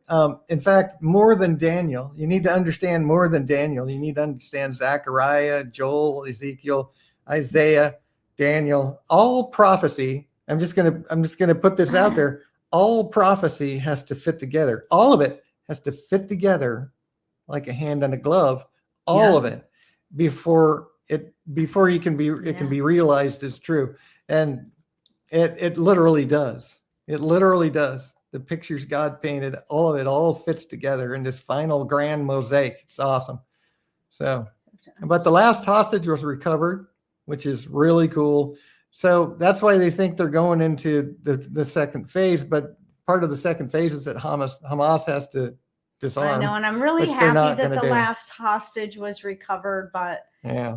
In fact, more than Daniel, you need to understand more than Daniel. You need to understand Zechariah, Joel, Ezekiel, Isaiah, Daniel. All prophecy. I'm just gonna put this out there. All prophecy has to fit together. All of it has to fit together like a hand and a glove, all of it, before it can be realized as true. And it literally does. It literally does. The pictures God painted, all of it all fits together in this final grand mosaic. It's awesome. So, but the last hostage was recovered, which is really cool. So that's why they think they're going into the second phase, but part of the second phase is that Hamas has to disarm. I know, and I'm really happy that the last hostage was recovered, but yeah,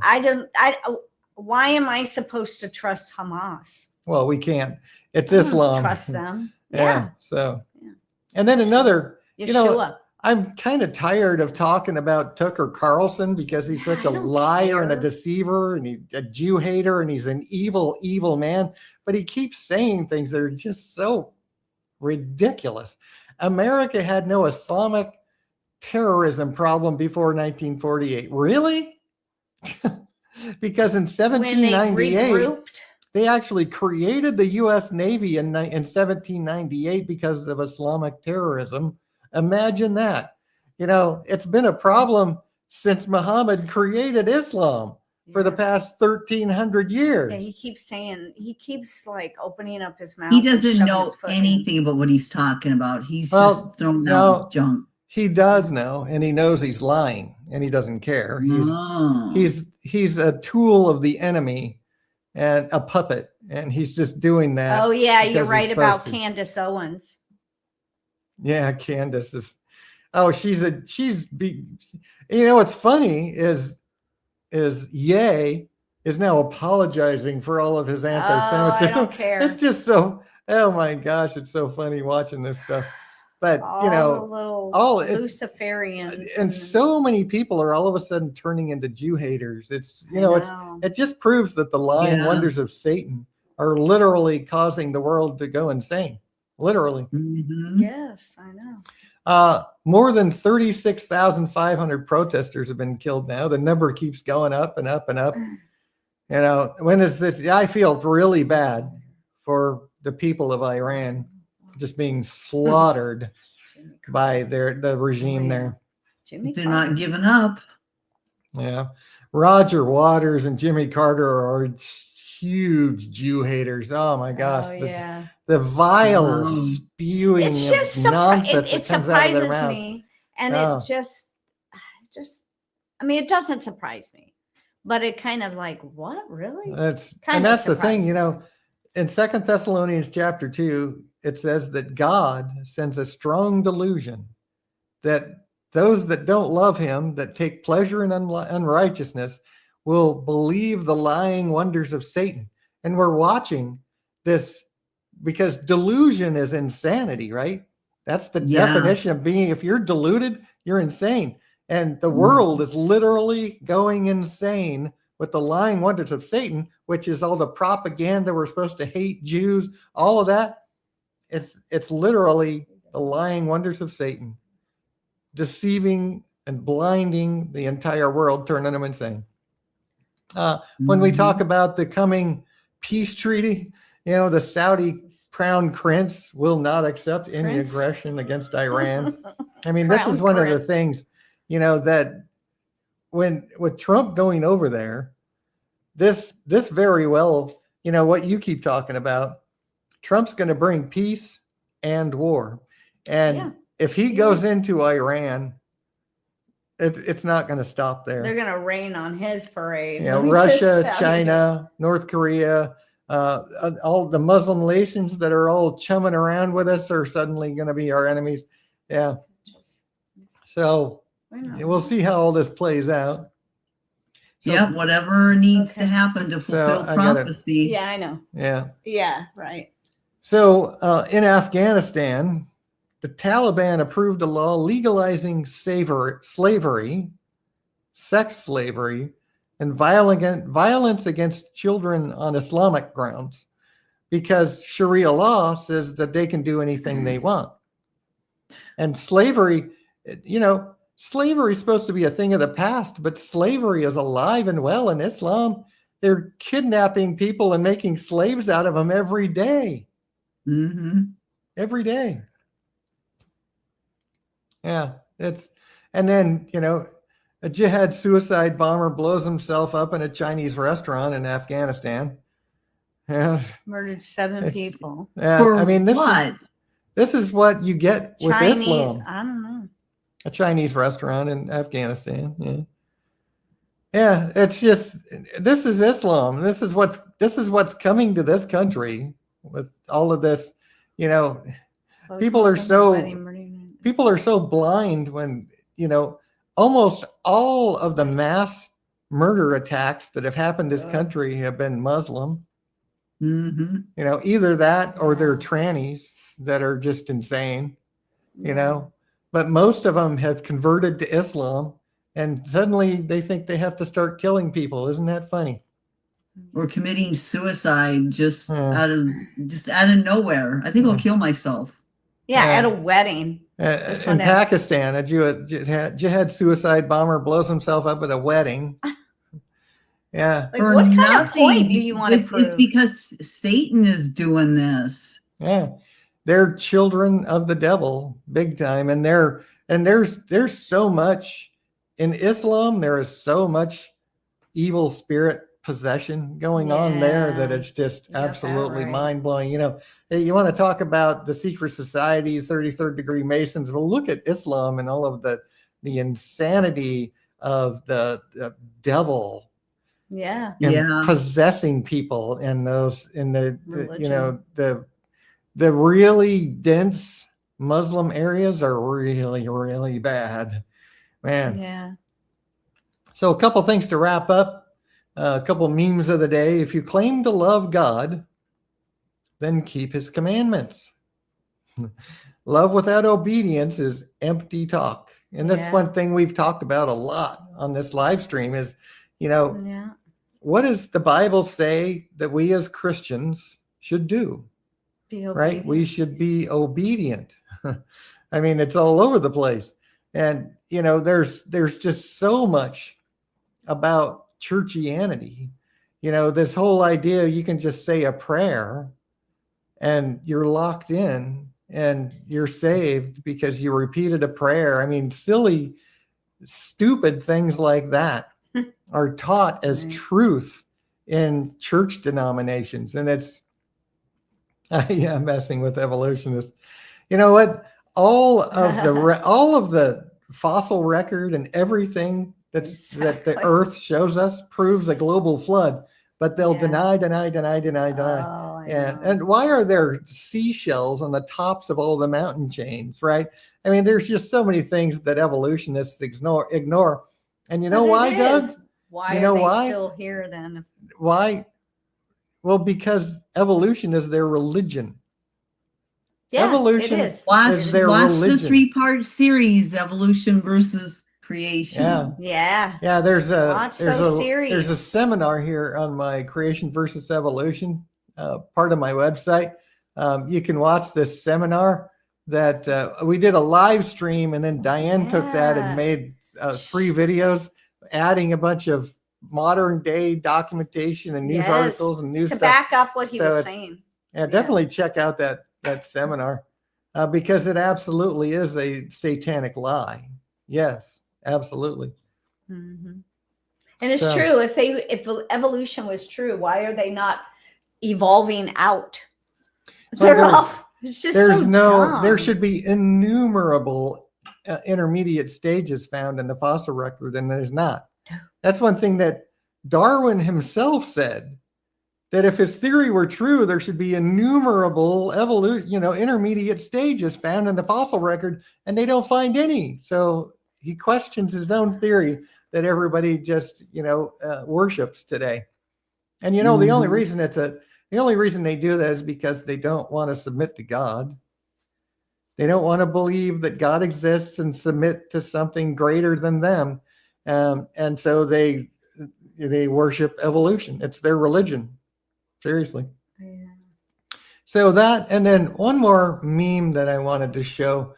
why am I supposed to trust Hamas? Well, we can't. It's Islam. Trust them. Yeah. So, and then another, Yeshua. You know, I'm kind of tired of talking about Tucker Carlson because he's such a liar and a deceiver and he's a Jew hater and he's an evil, evil man. But he keeps saying things that are just so ridiculous. America had no Islamic terrorism problem before 1948. Really? Because in 1798, they actually created the U.S. Navy in 1798 because of Islamic terrorism. Imagine that. You know, it's been a problem since Muhammad created Islam for the past 1,300 years. Yeah, he keeps like opening up his mouth. He doesn't know anything about what he's talking about. He's just throwing out junk. He does know, and he knows he's lying, and he doesn't care. He's a tool of the enemy and a puppet, and he's just doing that. Oh yeah, you're right about Candace Owens. Yeah, Candace is. Oh, you know what's funny is Ye is now apologizing for all of his anti-Semitism. I don't care. It's just so. Oh my gosh, it's so funny watching this stuff. But you know, all Luciferians and so many people are all of a sudden turning into Jew haters. It's it just proves that the lying wonders of Satan are literally causing the world to go insane. Literally. Mm-hmm. Yes, I know. More than 36,500 protesters have been killed now. The number keeps going up and up and up. You know, when is this? I feel really bad for the people of Iran just being slaughtered by the regime there. They're not giving up. Yeah. Roger Waters and Jimmy Carter are huge Jew haters. Oh my gosh. The vile spewing it's just nonsense it surprises me. And it just I mean, it doesn't surprise me, but it kind of like, what, really? That's the thing, you know, in 2 Thessalonians chapter 2, it says that God sends a strong delusion that those that don't love him, that take pleasure in unrighteousness, will believe the lying wonders of Satan. And we're watching this because delusion is insanity, right? That's the definition of being, if you're deluded, you're insane. And the world is literally going insane with the lying wonders of Satan, which is all the propaganda. We're supposed to hate Jews, all of that. It's literally the lying wonders of Satan, deceiving and blinding the entire world, turning them insane. When we talk about the coming peace treaty, you know, the Saudi crown prince will not accept any aggression against Iran. I mean, this is one of the things, you know, that with Trump going over there, this very well, you know, what you keep talking about, Trump's going to bring peace and war. And if he goes into Iran, it's not going to stop there. They're going to rain on his parade. You know, Russia, China, North Korea, all the Muslim nations that are all chumming around with us are suddenly going to be our enemies. Yeah. So we'll see how all this plays out. So, whatever needs to happen to fulfill prophecy. Yeah, I know. Yeah. Yeah, right. So in Afghanistan, the Taliban approved a law legalizing slavery, sex slavery, and violence against children on Islamic grounds, because Sharia law says that they can do anything they want. And slavery, you know, slavery is supposed to be a thing of the past, but slavery is alive and well in Islam. They're kidnapping people and making slaves out of them every day. Mm-hmm. Every day. Yeah, and then, you know, a jihad suicide bomber blows himself up in a Chinese restaurant in Afghanistan. Yeah. Murdered 7 people. Yeah, I mean, this is what you get with Islam. I don't know. A Chinese restaurant in Afghanistan. Yeah. Yeah, it's just, this is Islam. This is what's coming to this country with all of this, you know. People are so blind when, you know, almost all of the mass murder attacks that have happened in this country have been Muslim. Mm-hmm. You know, either that or they're trannies that are just insane, you know. But most of them have converted to Islam, and suddenly they think they have to start killing people. Isn't that funny? Or committing suicide just out of nowhere. I think I'll kill myself. Yeah, at a wedding. In Pakistan, a jihad suicide bomber blows himself up at a wedding. Yeah. Like, what kind of point do you want to prove? It's because Satan is doing this. Yeah. They're children of the devil, big time. And there's so much in Islam. There is so much evil spirit possession going on there that it's just absolutely mind-blowing. You know, you want to talk about the secret society, 33rd degree Masons. Well, look at Islam and all of the insanity of the devil possessing people in those, in the you know, the really dense Muslim areas are really, really bad, man. Yeah. So a couple things to wrap up. A couple memes of the day. If you claim to love God, then keep his commandments. Love without obedience is empty talk. And that's one thing we've talked about a lot on this live stream is, you know, what does the Bible say that we as Christians should do? Right? We should be obedient. I mean, it's all over the place. And, you know, there's just so much about churchianity. You know, this whole idea you can just say a prayer and you're locked in and you're saved because you repeated a prayer. I mean, silly, stupid things like that are taught as truth in church denominations. And it's, I'm messing with evolutionists. You know what? All of the fossil record and everything that the earth shows us proves a global flood, but they'll deny. Oh, And why are there seashells on the tops of all the mountain chains, right? I mean, there's just so many things that evolutionists ignore. And you know why, Doug? Why are they still here then? Why? Well, because evolution is their religion. Yeah, evolution it is. Watch their religion. the 3-part series, Evolution versus Creation. Yeah. There's series. There's a seminar here on my Creation versus Evolution, part of my website. You can watch this seminar that we did a live stream, and then Diane took that and made 3 videos, adding a bunch of modern day documentation and news articles and news to stuff. back up what he was saying. Definitely check out that seminar because it absolutely is a satanic lie. Yes. Absolutely. Mm-hmm. And it's true. If evolution was true, why are they not evolving out? It's just dumb. There should be innumerable intermediate stages found in the fossil record, and there's not. That's one thing that Darwin himself said, that if his theory were true, there should be innumerable intermediate stages found in the fossil record, and they don't find any. So he questions his own theory that everybody just, worships today. And, the only reason they do that is because they don't want to submit to God. They don't want to believe that God exists and submit to something greater than them. And so they worship evolution. It's their religion. Seriously. Yeah. So that, and then one more meme that I wanted to show.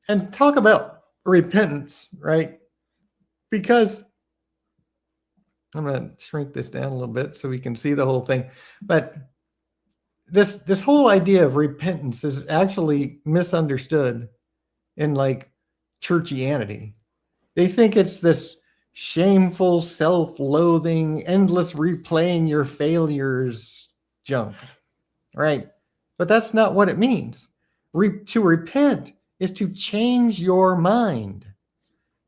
And talk about repentance, right? Because I'm going to shrink this down a little bit so we can see the whole thing. But this whole idea of repentance is actually misunderstood in like churchianity. They think it's this shameful, self-loathing, endless replaying your failures junk, right? But that's not what it means. To repent is to change your mind.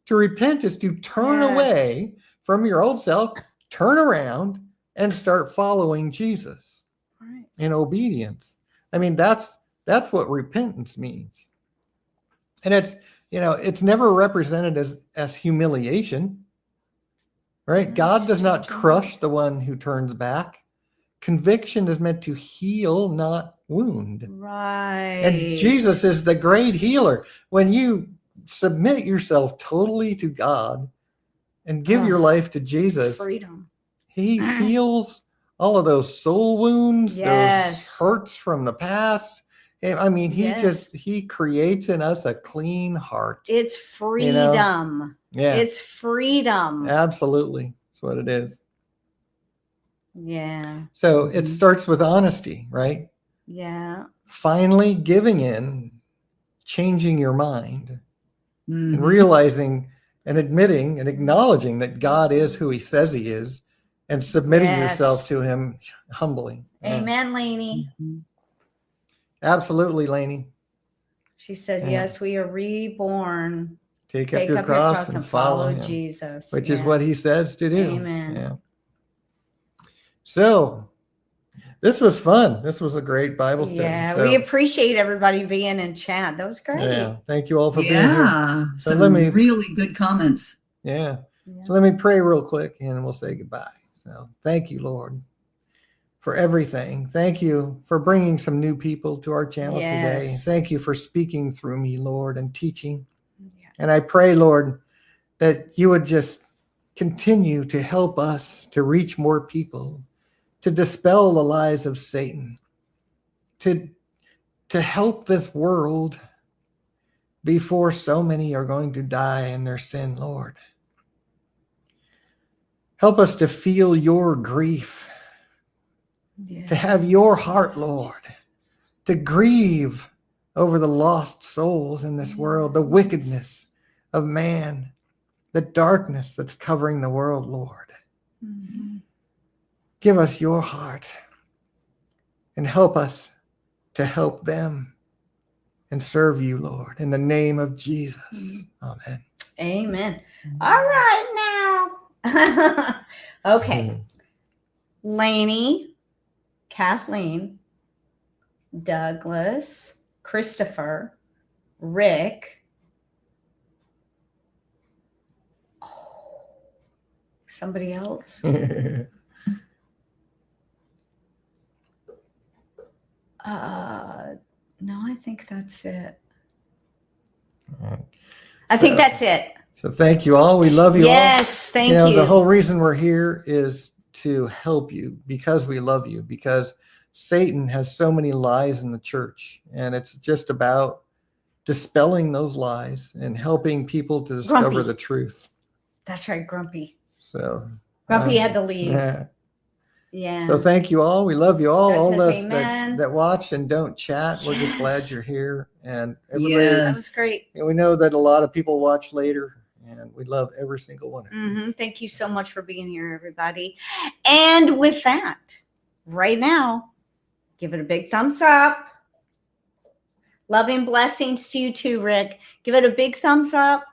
To repent is to turn away from your old self, turn around, and start following Jesus in obedience. I mean, that's what repentance means. And it's never represented as humiliation, right? God does not crush the one who turns back. Conviction is meant to heal, not wound. Right. And Jesus is the great healer. When you submit yourself totally to God and give your life to Jesus, freedom. He heals all of those soul wounds, those hurts from the past. I mean, Yes. he creates in us a clean heart. It's freedom. You know? Yeah. It's freedom. Absolutely. That's what it is. Yeah. So it starts with honesty, right? Yeah. Finally giving in, changing your mind, and realizing and admitting and acknowledging that God is who he says he is, and submitting yourself to him humbly. Amen, Lainey. Absolutely, Lainey. She says, yes, we are reborn. Take up your cross and follow him, Jesus. which is what he says to do. Amen. Yeah. So this was fun. This was a great Bible study. Yeah, so, we appreciate everybody being in chat. That was great. Yeah, thank you all for being here. So some really good comments. Yeah. So let me pray real quick and we'll say goodbye. So thank you, Lord, for everything. Thank you for bringing some new people to our channel today. Thank you for speaking through me, Lord, and teaching. And I pray, Lord, that you would just continue to help us to reach more people, to dispel the lies of Satan, to help this world before so many are going to die in their sin, Lord. Help us to feel your grief, to have your heart, Lord, to grieve over the lost souls in this world, the wickedness of man, the darkness that's covering the world, Lord. Give us your heart and help us to help them and serve you, Lord, in the name of Jesus. Amen. Amen. All right now. Okay. Lainey, Kathleen, Douglas, Christopher, Rick. Oh, somebody else? No, I think that's it. I think that's it. So thank you all. We love you all. Yes, thank you. The whole reason we're here is to help you because we love you, because Satan has so many lies in the church, and it's just about dispelling those lies and helping people to discover the truth. That's right, Grumpy. So Grumpy had to leave. Yeah. So thank you all. We love you all. All those that watch and don't chat. We're just glad you're here. And everybody, that was great. And we know that a lot of people watch later, and we love every single one of you. Thank you so much for being here, everybody. And with that, right now, give it a big thumbs up. Loving blessings to you too, Rick. Give it a big thumbs up.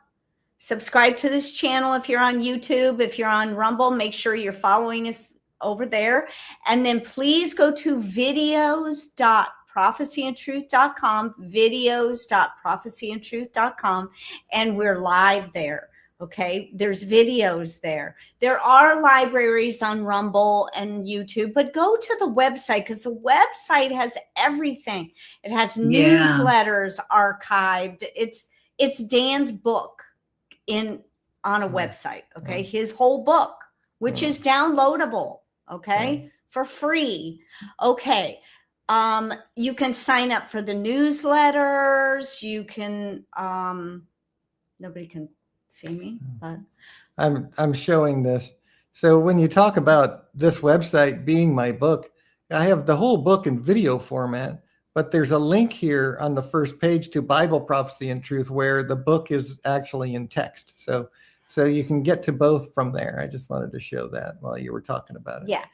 Subscribe to this channel if you're on YouTube. If you're on Rumble, make sure you're following us over there. And then please go to videos.prophecyandtruth.com, videos.prophecyandtruth.com, and we're live there. Okay, there's videos there. There are libraries on Rumble and YouTube, but go to the website because the website has everything. It has newsletters archived. It's Dan's book on a website. Okay, his whole book, which is downloadable. Okay, for free. Okay, you can sign up for the newsletters. You can. Nobody can see me, but I'm showing this. So when you talk about this website being my book, I have the whole book in video format, but there's a link here on the first page to Bible Prophecy and Truth where the book is actually in text. So you can get to both from there. I just wanted to show that while you were talking about it. Yeah.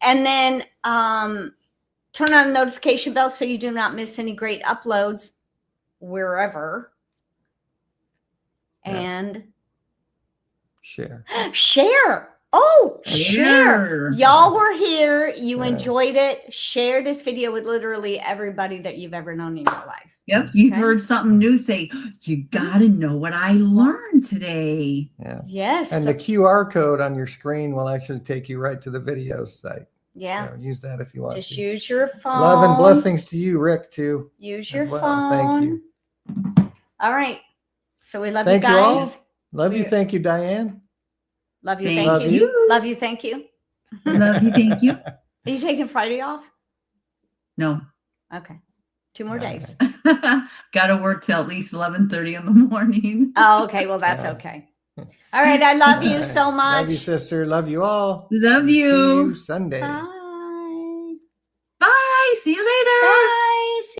And then turn on the notification bell so you do not miss any great uploads wherever. And share. Oh, share. Y'all were here. You enjoyed it. Share this video with literally everybody that you've ever known in your life. Yep. You've heard something new, say, you got to know what I learned today. Yeah. Yes. And the QR code on your screen will actually take you right to the video site. Yeah. So use that if you want. Just use your phone. Love and blessings to you, Rick, too. Use your phone. Thank you. All right. So we love you guys. You all. Love you. Thank you, Diane. Love you. Thank you. Love you. Thank you. Love you. Thank you. Are you taking Friday off? No. Okay. 2 more days. Got to work till at least 11:30 in the morning. Oh, okay. Well, that's okay. All right. I love you so much. Love you, sister. Love you all. Love See you. you Sunday. Bye.